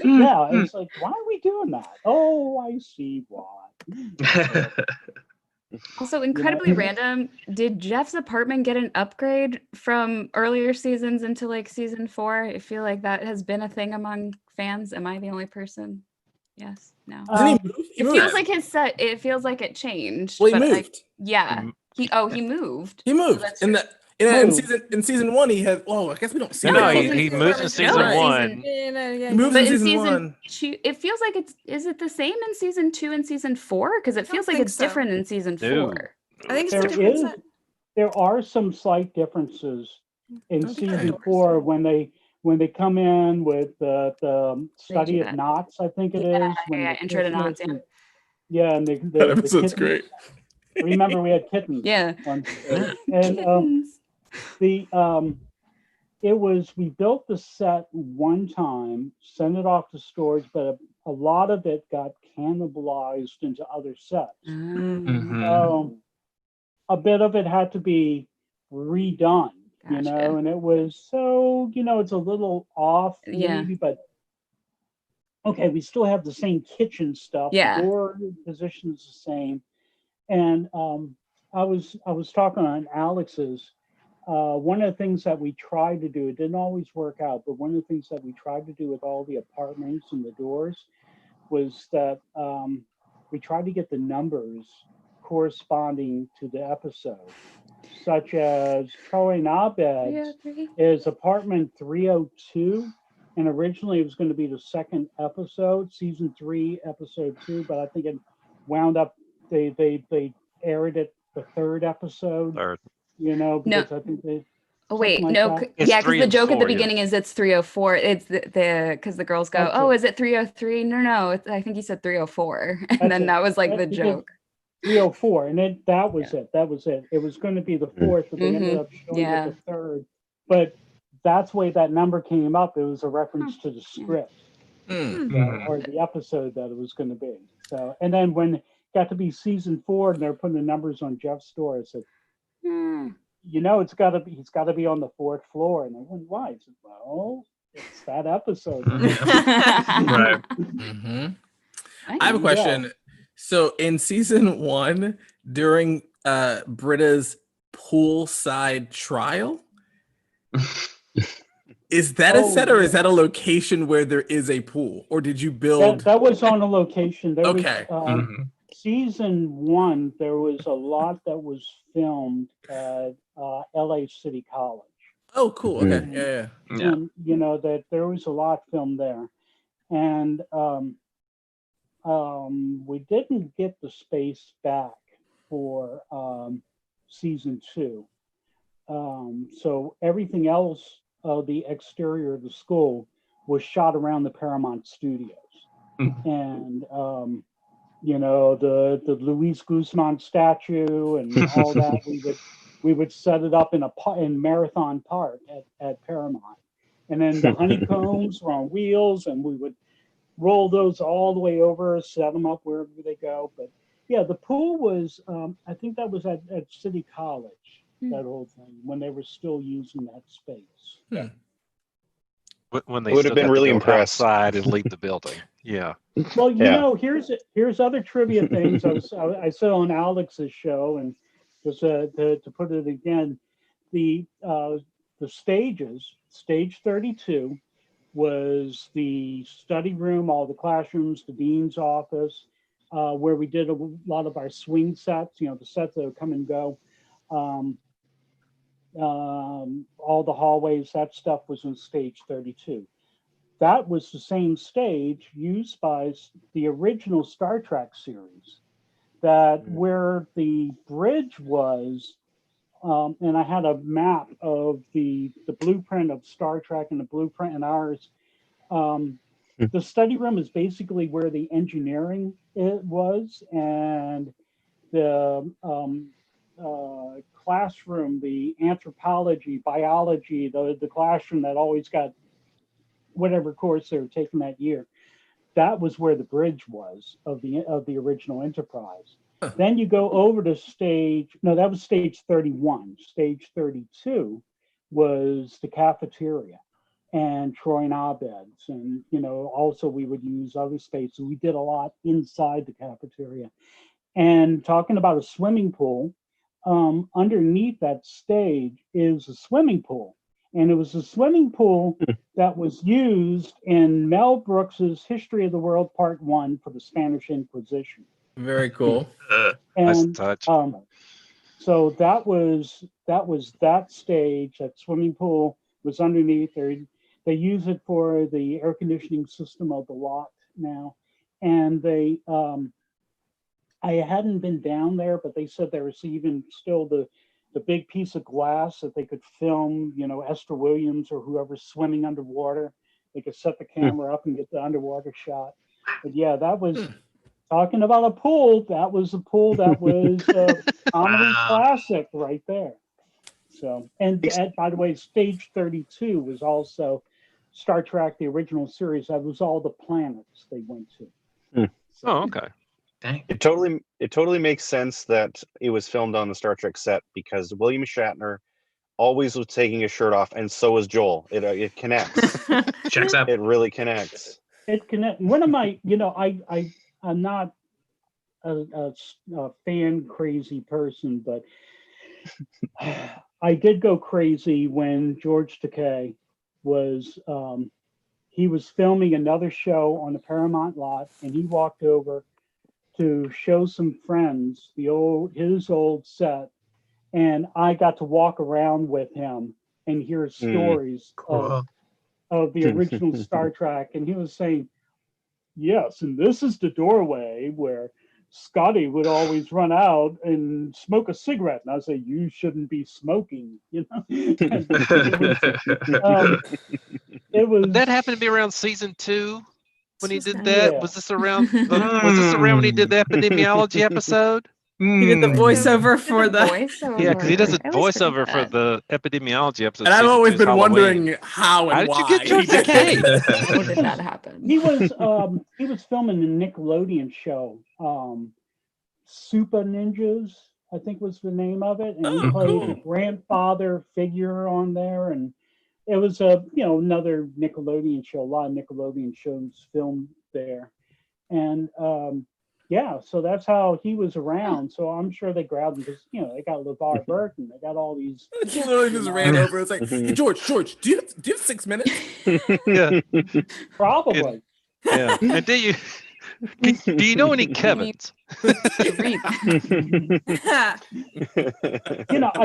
Yeah, it's like, why are we doing that? Oh, I see why. Also, incredibly random. Did Jeff's apartment get an upgrade from earlier seasons into like season 4? I feel like that has been a thing among fans. Am I the only person? Yes. No. It feels like his set. It feels like it changed. Well, he but moved. He moved. He moved. In season 1, he had. Oh, I guess we don't see. No, that. he moves in season 1. He moves in season 1. 2, it feels like is it the same in season 2 and season 4? Because it feels like it's different in season 4. I think it's a different set. There are some slight differences in season 4 when they come in with the study of knots. I think it is. Intro to knots. Yeah, and that episode's great. Remember, we had kittens. Yeah. And Kittens. we built the set one time, sent it off to storage, but a lot of it got cannibalized into other sets. A bit of it had to be redone, and it was so, it's a little off maybe, but okay, we still have the same kitchen stuff. Yeah. The door position is the same. And I was talking on Alex's. One of the things that we tried to do, it didn't always work out, but one of the things that we tried to do with all the apartments and the doors was that we tried to get the numbers corresponding to the episode, such as Troy Abed's is apartment 302. And originally it was going to be the second episode, season 3, episode 2, but I think it wound up, they aired it the third episode. Because I think they. Oh wait, no, because the joke at the beginning is it's 304. It's because the girls go, "Oh, is it 303?" No, I think he said 304, and then that was like the joke. 304, and that was it. That was it. It was going to be the 4th, but they ended up showing it the 3rd. But that's why that number came up. It was a reference to the script or the episode that it was going to be. So, and then when it got to be season 4, and they're putting the numbers on Jeff's door, I said, he's got to be on the 4th floor. And I went, why? I said, well, it's that episode. Right. I have a question. Yeah. So in season 1, during Britta's poolside trial, is that a set or is that a location where there is a pool, or did you build? That was on a location. There okay. Was, season 1, there was a lot that was filmed at LA City College. Oh, cool. Okay. Yeah. And, that there was a lot filmed there. And we didn't get the space back for season 2. So everything else of the exterior of the school was shot around the Paramount Studios. And the Luis Guzman statue and all that, we would set it up in Marathon Park at Paramount. And then the honeycombs were on wheels, and we would roll those all the way over, set them up wherever they go. But yeah, the pool was, I think that was at City College, that whole thing, when they were still using that space. Yeah. When they would have been really impressed outside and leave the building. Yeah. Well, here's other trivia things. I said on Alex's show, and just to put it again, the stages, stage 32 was the study room, all the classrooms, the dean's office. where we did a lot of our swing sets, the sets that would come and go. All the hallways, that stuff was on stage 32. That was the same stage used by the original Star Trek series, that where the bridge was, and I had a map of the blueprint of Star Trek and the blueprint in ours. The study room is basically where the engineering was, and the classroom, the anthropology, biology, the classroom that always got whatever course they were taking that year. That was where the bridge was of the original Enterprise. Then you go over to that was stage 31. Stage 32 was the cafeteria and Troy and Abed's. And, also we would use other spaces. We did a lot inside the cafeteria. And talking about a swimming pool, underneath that stage is a swimming pool. And it was a swimming pool that was used in Mel Brooks's History of the World Part 1 for the Spanish Inquisition. Very cool. Nice And touch. so that was that stage. That swimming pool was underneath there. They use it for the air conditioning system of the lot now. And they I hadn't been down there, but they said there was even still the big piece of glass that they could film, Esther Williams or whoever's swimming underwater. They could set the camera up and get the underwater shot. But yeah, that was talking about a pool. That was a pool that was a comedy classic right there. So, and by the way, stage 32 was also Star Trek, the original series. That was all the planets they went to. So, okay. Dang. It totally makes sense that it was filmed on the Star Trek set, because William Shatner always was taking his shirt off, and so was Joel. It connects. Checks out. It really connects. It connect. One of my, I'm not a fan crazy person, but I did go crazy when George Takei was he was filming another show on the Paramount lot, and he walked over to show some friends his old set, and I got to walk around with him and hear stories Cool. of the original Star Trek. And he was saying, yes, and this is the doorway where Scotty would always run out and smoke a cigarette. And I say, you shouldn't be smoking, it was That happened to be around season 2 when he did Yeah. that. Was this around when he did the epidemiology episode? He did the voiceover for the voiceover. Yeah, because he does a I always forget voiceover for that. the epidemiology episode. And I've season always 2's been Halloween. wondering how and How did why. you get George he did Takei? that. How did that happen? he was filming the Nickelodeon show, Super Ninjas, I think was the name of it, and he Oh, played cool. a grandfather figure on there, and it was another Nickelodeon show. A lot of Nickelodeon shows filmed there, and so that's how he was around. So I'm sure they grabbed him because they got LeVar Burton, they got all these. He literally just ran over. It's like, hey, George, do you have 6 minutes? Yeah. Probably. Yeah. And do you know any Kevins? I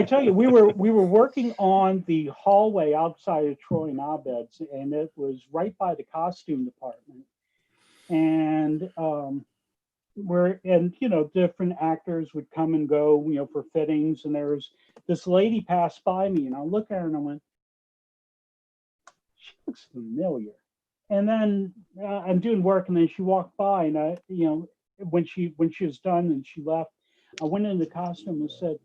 tell you, we were working on the hallway outside of Troy and Abed's, and it was right by the costume department. And different actors would come and go, for fittings. And there was this lady passed by me, and I looked at her and I went, she looks familiar. And then I'm doing work, and then she walked by, and when she was done and she left, I went into the costume and said,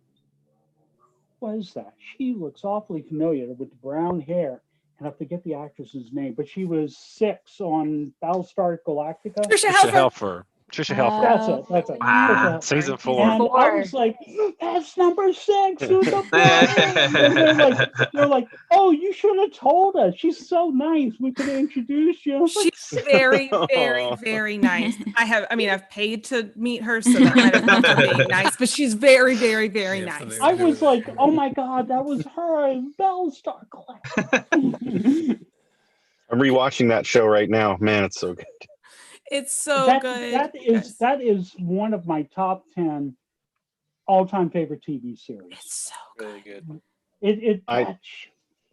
"What is that? She looks awfully familiar with the brown hair." And I forget the actress's name, but she was 6 on Battlestar Galactica. Trisha Trisha Helfer. Helfer. That's it. Wow. Season 4. And I was like, "That's number 6. Who's the and they're like, oh, you should have told us. She's so nice. We could introduce you." I was like, She's very, very, very nice. I've paid to meet her, so that might have come from being nice, but she's very, very, very Yeah, so nice. I was like, "Oh my God, that was her in Battlestar Galactica." I'm rewatching that show right now. Man, it's so good. It's so good. That is one of my top 10 all-time favorite TV series. It's so Really good. That's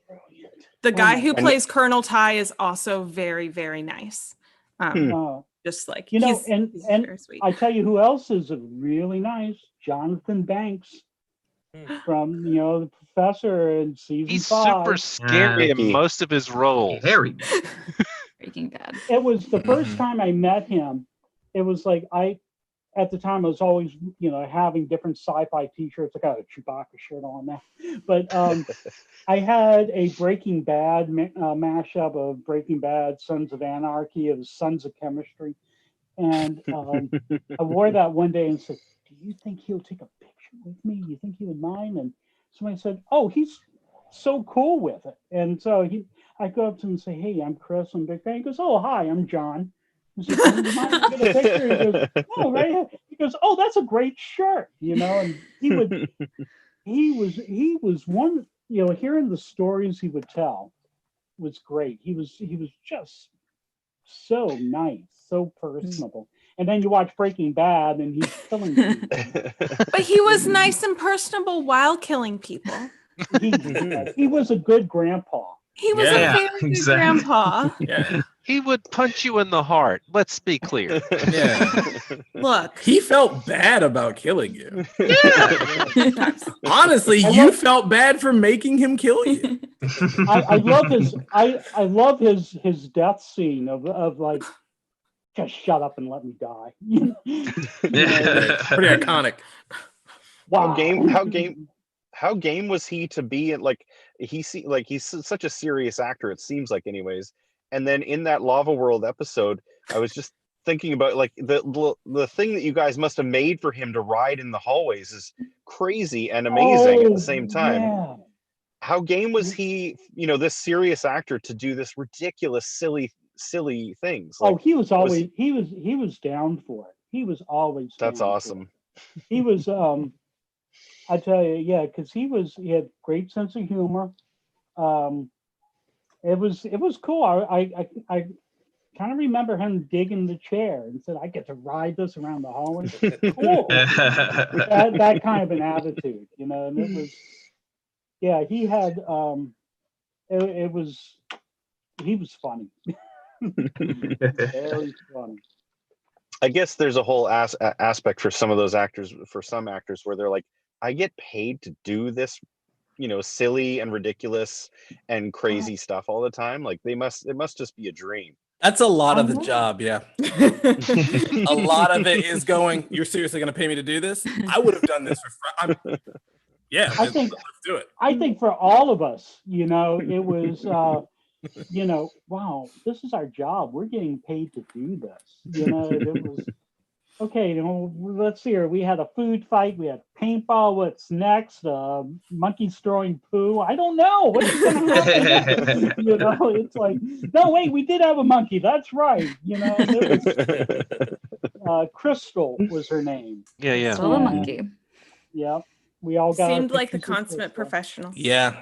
brilliant. The guy who plays Colonel Ty is also very, very nice. Just like he's very sweet. I tell you who else is really nice? Jonathan Banks from the Professor in season 5. He's super scary in most of his roles. Harry. Breaking Bad. It was the first time I met him. It was like at the time I was always having different sci-fi t-shirts. I got a Chewbacca shirt on now, but I had a Breaking Bad mashup of Breaking Bad, Sons of Anarchy. It was Sons of Chemistry, and I wore that one day and said, "Do you think he'll take a picture with me? You think he would mind?" And somebody said, "Oh, he's so cool with it." And so I go up to him and say, "Hey, I'm Chris. I'm a big fan." He goes, "Oh, hi, I'm John." I said, "Do you mind if I get a picture?" He goes, "Oh, right here." He goes, "Oh, that's a great shirt," And he was one. Hearing the stories he would tell was great. He was just so nice, so personable. And then you watch Breaking Bad, and he's killing people. But he was nice and personable while killing people. He was a good grandpa. He was a very good grandpa. Yeah. He would punch you in the heart. Let's be clear. Yeah. Look, He felt bad about killing you. yeah. Honestly, you felt bad for making him kill you. I love his death scene of like, just shut up and let me die. Pretty iconic. Wow. How game was he to be like he's such a serious actor, it seems like, anyways. And then in that Lava World episode, I was just thinking about like the thing that you guys must have made for him to ride in the hallways is crazy and amazing at the same time. Yeah. How game was he, this serious actor, to do this ridiculous, silly things? Like, he was always he was down for it. He was always that's down awesome. He was I tell you, yeah, because he had great sense of humor. It was cool. I kind of remember him digging the chair and said, "I get to ride this around the hallway." Cool. that kind of an attitude, and it was, yeah, he had he was funny. Very funny. I guess there's a whole aspect for some of those actors, for some actors, where they're like, I get paid to do this, silly and ridiculous and crazy stuff all the time. Like it must just be a dream. That's a lot of the job, yeah. A lot of it is going, "You're seriously going to pay me to do this? I would have done this for free." Yeah, I think let's do it. I think for all of us, it was, wow, this is our job. We're getting paid to do this. It was, okay, let's see here. We had a food fight. We had paintball. What's next? Monkeys throwing poo. I don't know. What's going to happen? It's like, no, wait, we did have a monkey. That's right. It was, Crystal was her name. Yeah. Still a monkey. Yeah. We all got Seemed like the consummate professional. Yeah.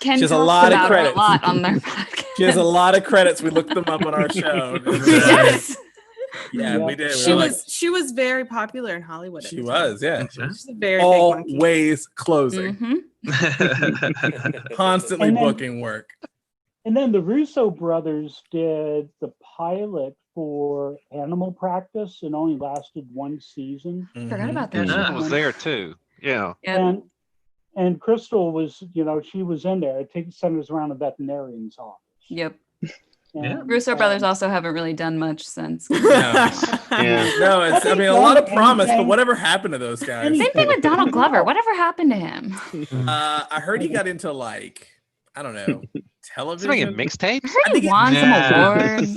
Ken She has a talks lot of about her credits. a lot on their podcast. She has a lot of credits. We looked them up on our show. Yes. Yeah, we did. She was very popular in Hollywood. She was, yeah. She's a very big monkey. Always closing. Mm-hmm. Constantly booking work. And then the Russo brothers did the pilot for Animal Practice and only lasted one season. Forgot about that. I was there too. Yeah. And Crystal was, she was in there. It centers around a veterinarian's office. Yep. And, Russo brothers also haven't really done much since. No, it's, a lot of promise, but whatever happened to those guys? Same thing with Donald Glover. Whatever happened to him? I heard he got into I don't know, television. Making mixtapes. I heard he won some awards.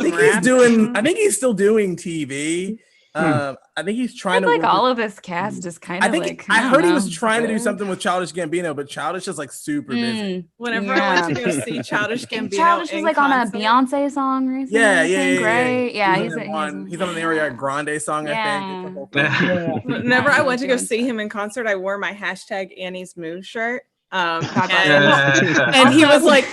I think he's still doing TV. I think he's trying to like all of this cast is kind of I heard he was trying to do something with Childish Gambino, but Childish is super busy. Whenever I went to go see Childish Gambino, Childish was on a Beyonce song recently. Yeah. Great. Yeah, he's on an Ariana Grande song, I think. Whenever I went to go see him in concert, I wore my #Annie's Mood shirt. And he was like,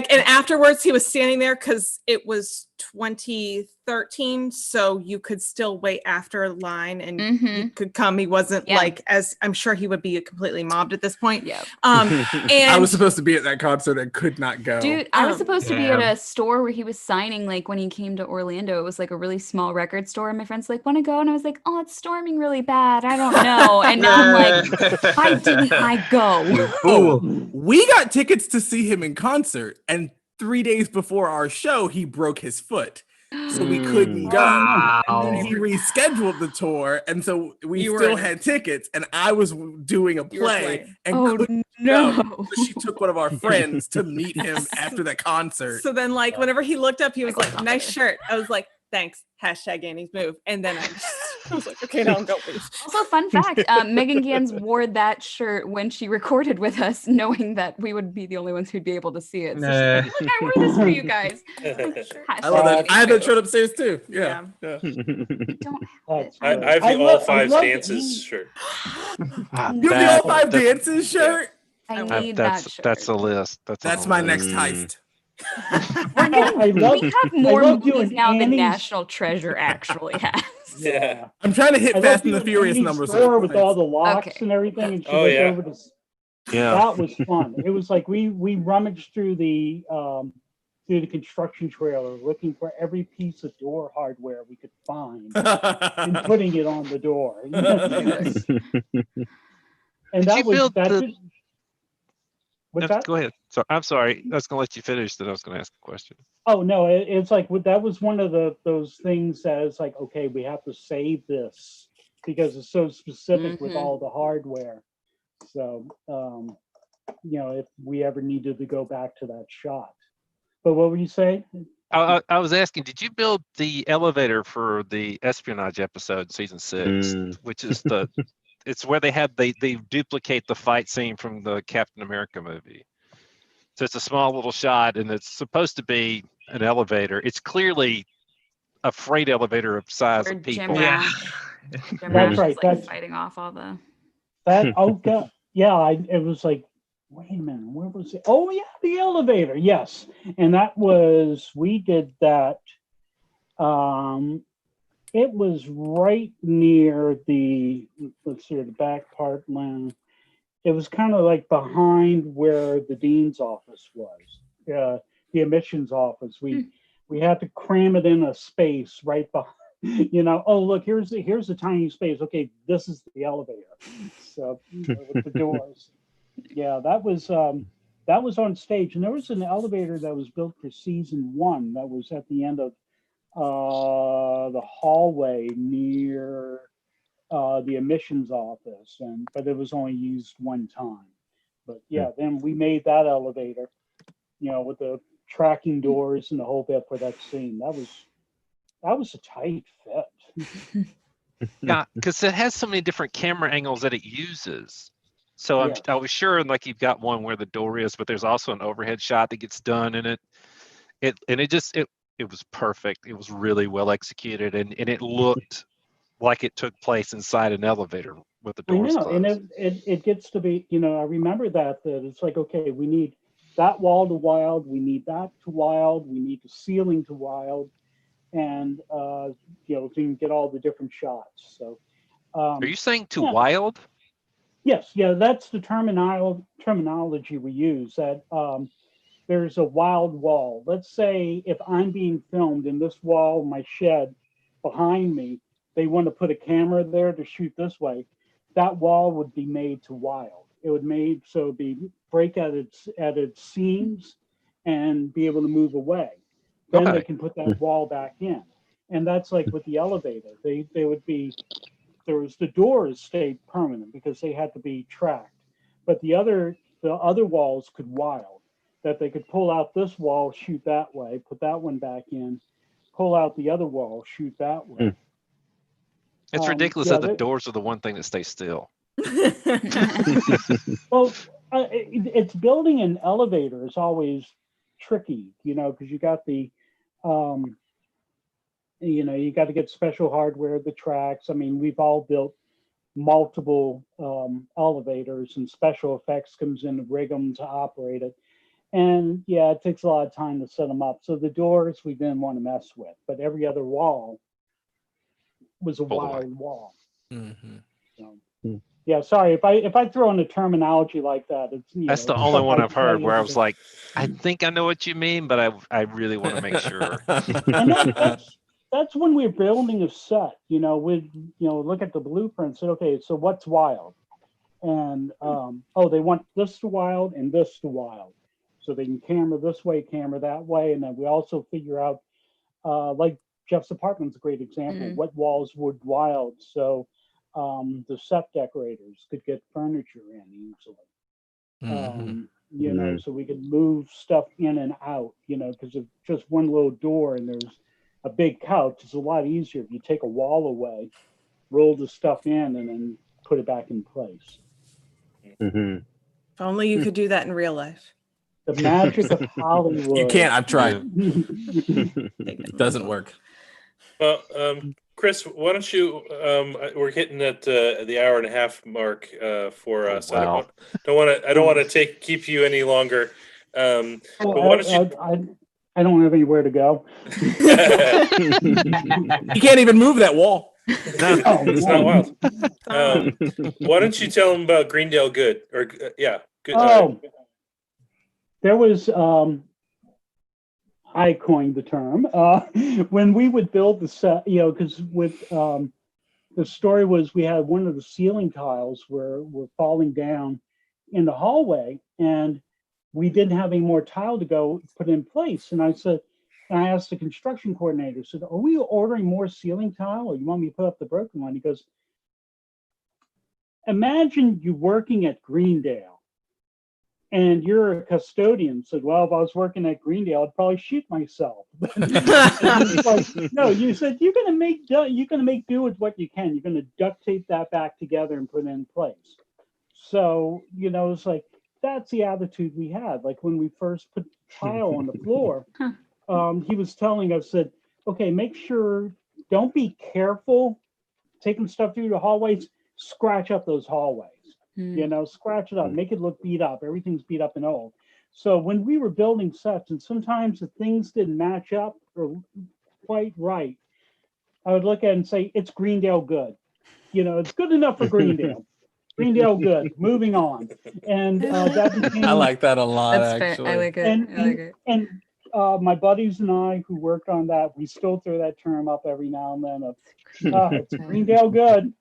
and afterwards he was standing there because it was 2013, so you could still wait after a line and Mhm. you could come. He wasn't Yeah. like, as I'm sure he would be completely mobbed at this point. Yeah. And I was supposed to be at that concert and could not go. Dude, I was supposed to be at Yeah. a store where he was signing, like when he came to Orlando. It was like a really small record store, and my friends like, want to go? And I was like, oh, it's storming really bad. I don't know. And now I'm like, why didn't I go? Oh, we got tickets to see him in concert, and 3 days before our show, he broke his foot. So we couldn't go. And then he rescheduled the tour, and so we You were still in it. had tickets, and I was doing a You were play playing. and Oh, couldn't no. go. So she took one of our friends to meet him after the concert. so then, like, whenever he looked up, he was got like, nice shirt. I was like, thanks. Hashtag Annie's move. And then I was like, okay, now I'm going. Also, fun fact, Megan Gans wore that shirt when she recorded with us, knowing that we would be the only ones who'd be able to see it. So she's like, look, I wore this for you guys. I love that. I had that shirt upstairs too. Yeah. I don't have it. I have the all five dances shirt. You have the all five dances shirt? I need that shirt. That's a list. That's my next heist. I love, We have more I love movies doing now than Annie's- National Treasure actually has. Yeah. I'm trying to hit I love Fast and the doing Furious Annie's numbers. store with all the locks Okay. and everything, and she Oh, went yeah. over to. Yeah. That was fun. It was like we rummaged through the construction trailer looking for every piece of door hardware we could find and putting it on the door. And Did that you was build that. the- Just, what's that? Go ahead. So I'm sorry. I was going to let you finish. Then I was going to ask a question. Oh no, it's like that was one of those things that it's like, okay, we have to save this because it's so specific with Mhm. all the hardware. So if we ever needed to go back to that shot. But what were you saying? I was asking, did you build the elevator for the espionage episode, season 6, which is it's where they duplicate the fight scene from the Captain America movie. So it's a small little shot, and it's supposed to be an elevator. It's clearly a freight elevator of size Or of people. Jim Yeah. Rash. Jim That's Rash right, is like that's- fighting off all the. That God, yeah, it was like, wait a minute, where was it? Oh yeah, the elevator, yes. And that was we did that. It was right near the back part land. It was kind of like behind where the dean's office was, the admissions office. We had to cram it in a space right behind. Oh look, here's a tiny space. Okay, this is the elevator. So with the doors. Yeah, that was on stage, and there was an elevator that was built for season 1 that was at the end of the hallway near the admissions office, but it was only used one time. But yeah, then we made that elevator, with the tracking doors and the whole bit for that scene. That was a tight fit. Yeah, because it has so many different camera angles that it uses. So Yes. I was sure, like you've got one where the door is, but there's also an overhead shot that gets done in it. It was perfect. It was really well executed, and it looked like it took place inside an elevator with the I doors know, closed. and it gets to be, I remember that it's like, okay, we need that wall to wild, we need that to wild, we need the ceiling to wild, and so you can get all the different shots. So Are you saying to yeah. wild? yes, yeah, that's the terminology we use, that there's a wild wall. Let's say if I'm being filmed in this wall, my shed behind me, they want to put a camera there to shoot this way, that wall would be made to wild. It would made so it'd be break at its seams and be able to move away. Then Okay. they can put that wall back in. And that's like with the elevator. They would be the doors stayed permanent because they had to be tracked. But the other walls could wild, that they could pull out this wall, shoot that way, put that one back in, pull out the other wall, shoot that way. It's ridiculous yeah, that the doors are the one thing that stays still. Well, it's building an elevator is always tricky, because you got the, you got to get special hardware, the tracks. I mean, we've all built multiple elevators, and special effects comes in to rig them to operate it. And yeah, it takes a lot of time to set them up. So the doors we didn't want to mess with, but every other wall was a wild wall. Mm-hmm. So, yeah, sorry if I throw in a terminology like that. It's That's the only one I've heard where I was like, I think I know what you mean, but I really want to make sure. And that's when we're building a set. We'd look at the blueprint and say, okay, so what's wild? And they want this to wild and this to wild, so they can camera this way, camera that way, and then we also figure out, like Jeff's apartment's a great example. What walls would wild, so the set decorators could get furniture in easily. So we could move stuff in and out. Because of just one little door and there's a big couch, it's a lot easier if you take a wall away, roll the stuff in, and then put it back in place. If only you could do that in real life. The magic of Hollywood. You can't. I've tried. It doesn't work. Well, Chris, why don't you? We're hitting at the hour and a half mark for us. Wow. I don't want to keep you any longer. But why don't you? I don't have anywhere to go. You can't even move that wall. No, it's not wild. Why don't you tell them about Greendale Good? Or good. There was I coined the term when we would build the set. Because with the story was we had one of the ceiling tiles were falling down in the hallway, and we didn't have any more tile to go put in place. And I asked the construction coordinator, said, are we ordering more ceiling tile, or you want me to put up the broken one? He goes, imagine you working at Greendale and you're a custodian. Said, well, if I was working at Greendale, I'd probably shoot myself. No, you said you're gonna make do with what you can. You're gonna duct tape that back together and put it in place. So, it's like, that's the attitude we had. Like when we first put tile on the floor, he was telling us that, okay, make sure, don't be careful taking stuff through the hallways, scratch up those hallways, scratch it up, make it look beat up. Everything's beat up and old. So when we were building sets, and sometimes the things didn't match up or quite right, I would look at it and say, it's Greendale Good. It's good enough for Greendale. Greendale Good. Moving on. And that became, I like that a lot. That's actually. fair. I like it. And my buddies and I who worked on that, we still throw that term up every now and then of, it's Greendale Good.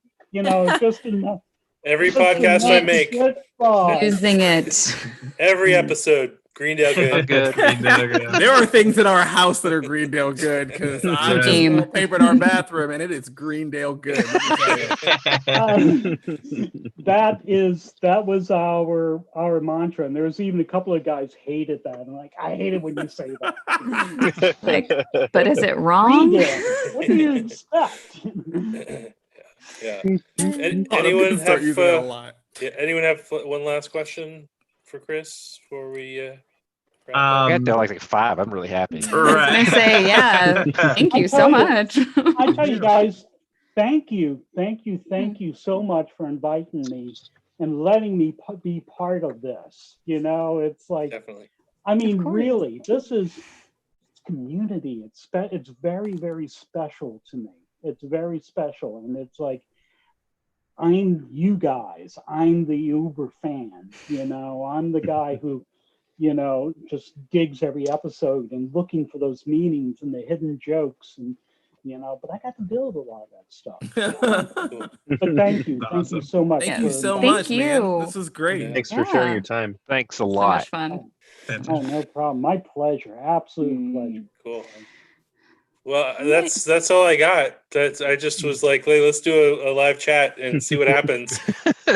Just enough. Every podcast I make, Using it. every episode, Greendale Good. There are things in our house that are Greendale Good because I just wallpapered our bathroom and it is Greendale Good. That was our mantra, and there was even a couple of guys hated that. I'm like, I hate it when you say that. But is it wrong? What do you expect? Yeah. Anyone have one last question for Chris before we I got there like 5. I'm really happy. I was gonna say, yeah. Thank you so much. I tell you guys, thank you so much for inviting me and letting me be part of this. It's like, definitely. I mean, really, this is community. It's very, very special to me. It's very special, and it's like, I'm you guys. I'm the Uber fan. I'm the guy who, just digs every episode and looking for those meanings and the hidden jokes, and but I got to build a lot of that stuff. But thank you so much. Thank you so Thank much, you. man. This was great. Thanks for sharing your time. Thanks a So lot. much fun. Oh, no problem. My pleasure. Absolute pleasure. Cool. Well, that's all I got. I just was like, let's do a live chat and see what happens.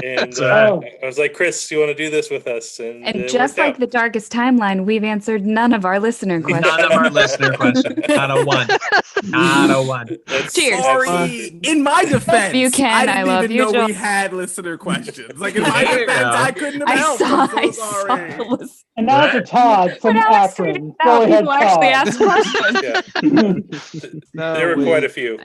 And I was like, Chris, do you want to do this with us? And just like the darkest timeline, we've answered none of our listener questions. None of our listener questions. Not a one. Not a one. Cheers. Sorry. In my defense, Buchanan, I I didn't love even you, know Joe. we had listener questions. Like in my defense, I couldn't have helped. I'm so sorry. And now to Todd from Akron. Now Go ahead, people actually Todd. ask questions. There were quite a few.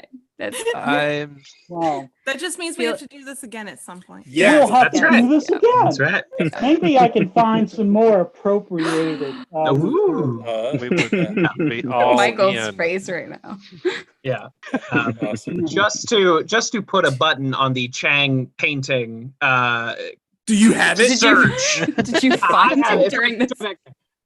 I'm Wow. That just means we have to do this again at some point. Yeah, We'll have that's to right. do this again. That's right. Maybe I can find some more appropriated. Ooh. we would be all Michael's in. face right now. Yeah. Awesome. Just to put a button on the Chang painting Do you have it? search. Did you find it during this?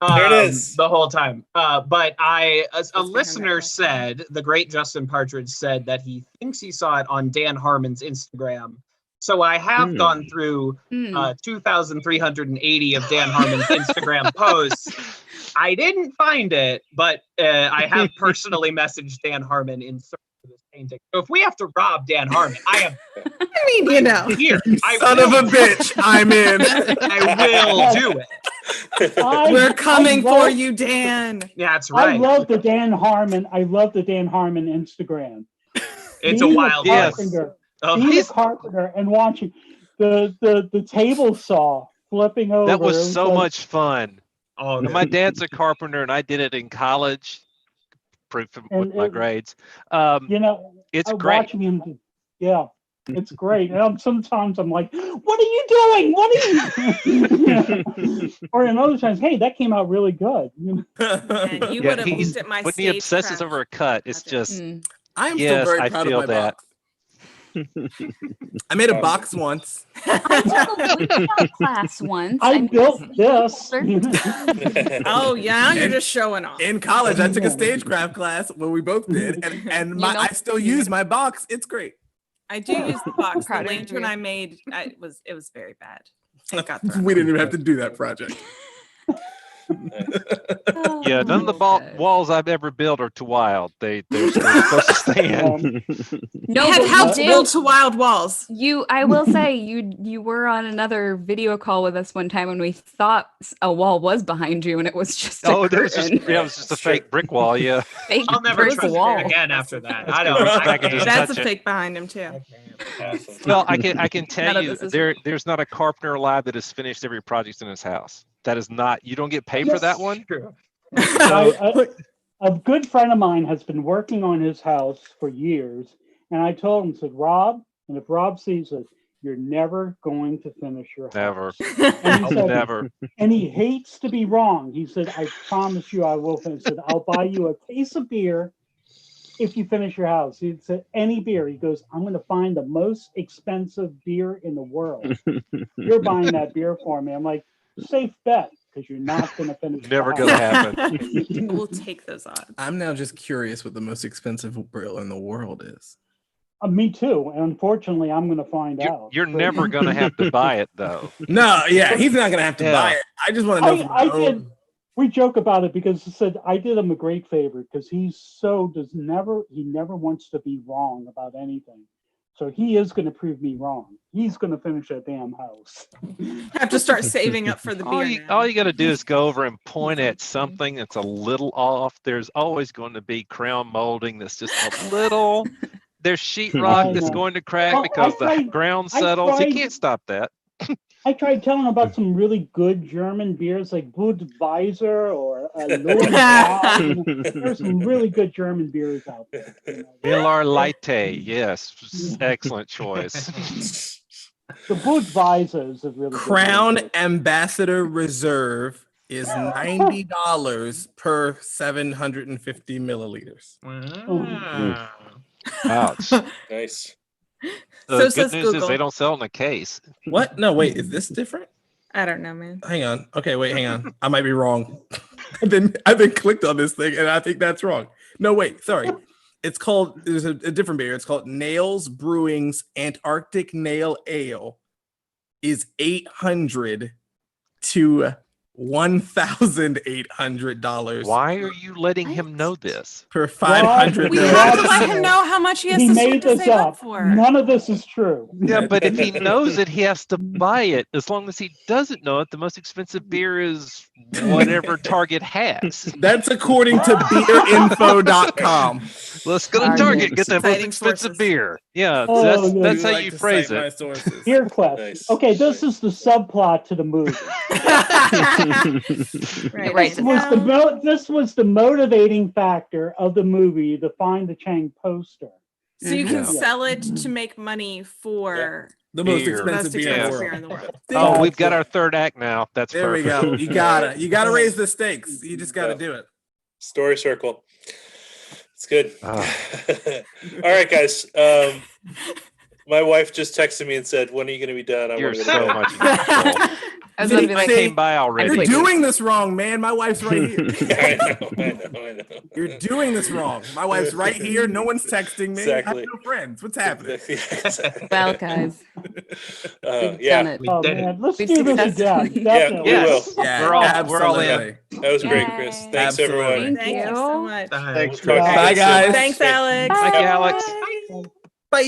There it is. The whole time. But a behind listener that said, the great Justin Partridge said that he thinks he saw it on Dan Harmon's Instagram. So I have gone through 2,380 of Dan Harmon's Instagram posts. I didn't find it, but I have personally messaged Dan Harmon in search of this painting. So if we have to rob Dan Harmon, I mean, you know. here. Son of a bitch, I'm in. I will do it. We're coming for you, Dan. Yeah, that's right. I love the Dan Harmon. I love the Dan Harmon Instagram. It's Being a wild carpenter, being a carpenter and watching the table saw flipping over. That was so much fun. Oh, And my dad's a carpenter, and I did it in college. Proof with my grades. It's great. Watching him. Yeah. It's great. And sometimes I'm like, what are you doing? What are you doing? Or in other times, hey, that came out really good. And you would have looked at my when he obsesses over a cut, it's just I'm still very proud of my box. I made a box once. I took a class once. I built this. Oh yeah, you're just showing off. In college, I took a stagecraft class where we both did, and I still use my box. It's great. I do use the box. The Proud of lantern you. I made, it was very bad. It got We didn't even have to do that project. Yeah, none of the walls I've ever built are too wild. They're supposed to stand. No, we had but helped you build to wild walls. I will say you were on another video call with us one time when we thought a wall was behind you and it was just a It was curtain. just, it was just a fake brick wall. Yeah, Fake I'll never brick trust wall. it again after that. Let's I go don't. back I and can't. just That's a touch it. fake behind him too. Well, I can tell None of you this is there's not a carpenter alive that has finished every project in his house. That is not. You don't get paid for that one. A good friend of mine has been working on his house for years, and I told him, said, Rob, and if Rob sees it, you're never going to finish your house. Never. And he said, Never. and he hates to be wrong. He said, I promise you I will finish. He said, I'll buy you a case of beer if you finish your house. He said, any beer. He goes, I'm going to find the most expensive beer in the world. You're buying that beer for me. I'm like, safe bet, because you're not going to finish. Never going to happen. We'll take those odds. I'm now just curious what the most expensive grill in the world is. Me too. And unfortunately, I'm going to find out. You're never going to have to buy it, though. No, yeah, he's not going to have to buy it. I just want to know. We joke about it because he said I did him a great favor because he never wants to be wrong about anything. So he is going to prove me wrong. He's going to finish that damn house. Have to start saving up for the beer. All you got to do is go over and point at something that's a little off. There's always going to be crown molding that's just a little. There's sheetrock that's going to crack because the ground settles. You can't stop that. I tried telling him about some really good German beers like Budweiser or There's some really good German beers out there. Miller Lite, yes, excellent choice. The Budweiser is a really Crown Ambassador Reserve is $90 per 750 milliliters. Wow. Ouch. Nice. The So good says news is Google. they don't sell in a case. What? No, wait, is this different? I don't know, man. Hang on. Okay, wait, hang on. I might be wrong. I've been clicked on this thing and I think that's wrong. No, wait, sorry. It's called, there's a different beer. It's called Nails Brewing's Antarctic Nail Ale is $800 to $1,800. Why are you letting him know this? Per 500 We have to let him know how much he has to made start to this save up up. for. None of this is true. Yeah, but if he knows it, he has to buy it. As long as he doesn't know it, the most expensive beer is whatever Target has. That's according to beerinfo.com. Let's go to Target, get the most expensive beer. Yeah, that's how you phrase it. Beer Quest. Nice. Okay, this is the subplot to the movie. Right. This was the motivating factor of the movie to find the Chang poster. So you can Yeah. sell it to make money for The most Beer. expensive most beer in the expensive world. beer in the world. Oh, we've got our third act now. That's There we perfect. go. You gotta raise the stakes. You just gotta do it. Story circle. It's good. All right, guys. My wife just texted me and said, "When are you going to be done?" I You're want to go so to bed." much in control. I was gonna be like, Came by already. You're doing this wrong, man. My wife's right here. I know. You're doing this wrong. My wife's right here. No one's texting me. I have Exactly. no friends. What's happening? Exactly. well, guys, we've Yeah. done it. We Oh did man, let's We've do this successfully- again. Yeah, Definitely. we will. Yes. Yeah, We're all absolutely. in. That was great, Yay. Chris. Thanks, Absolutely. everyone. Thank Thanks you. so much. Thanks, We'll talk Chris. to you Bye, soon. guys. Thanks, Alex. Thank you, Alex. Bye. Bye.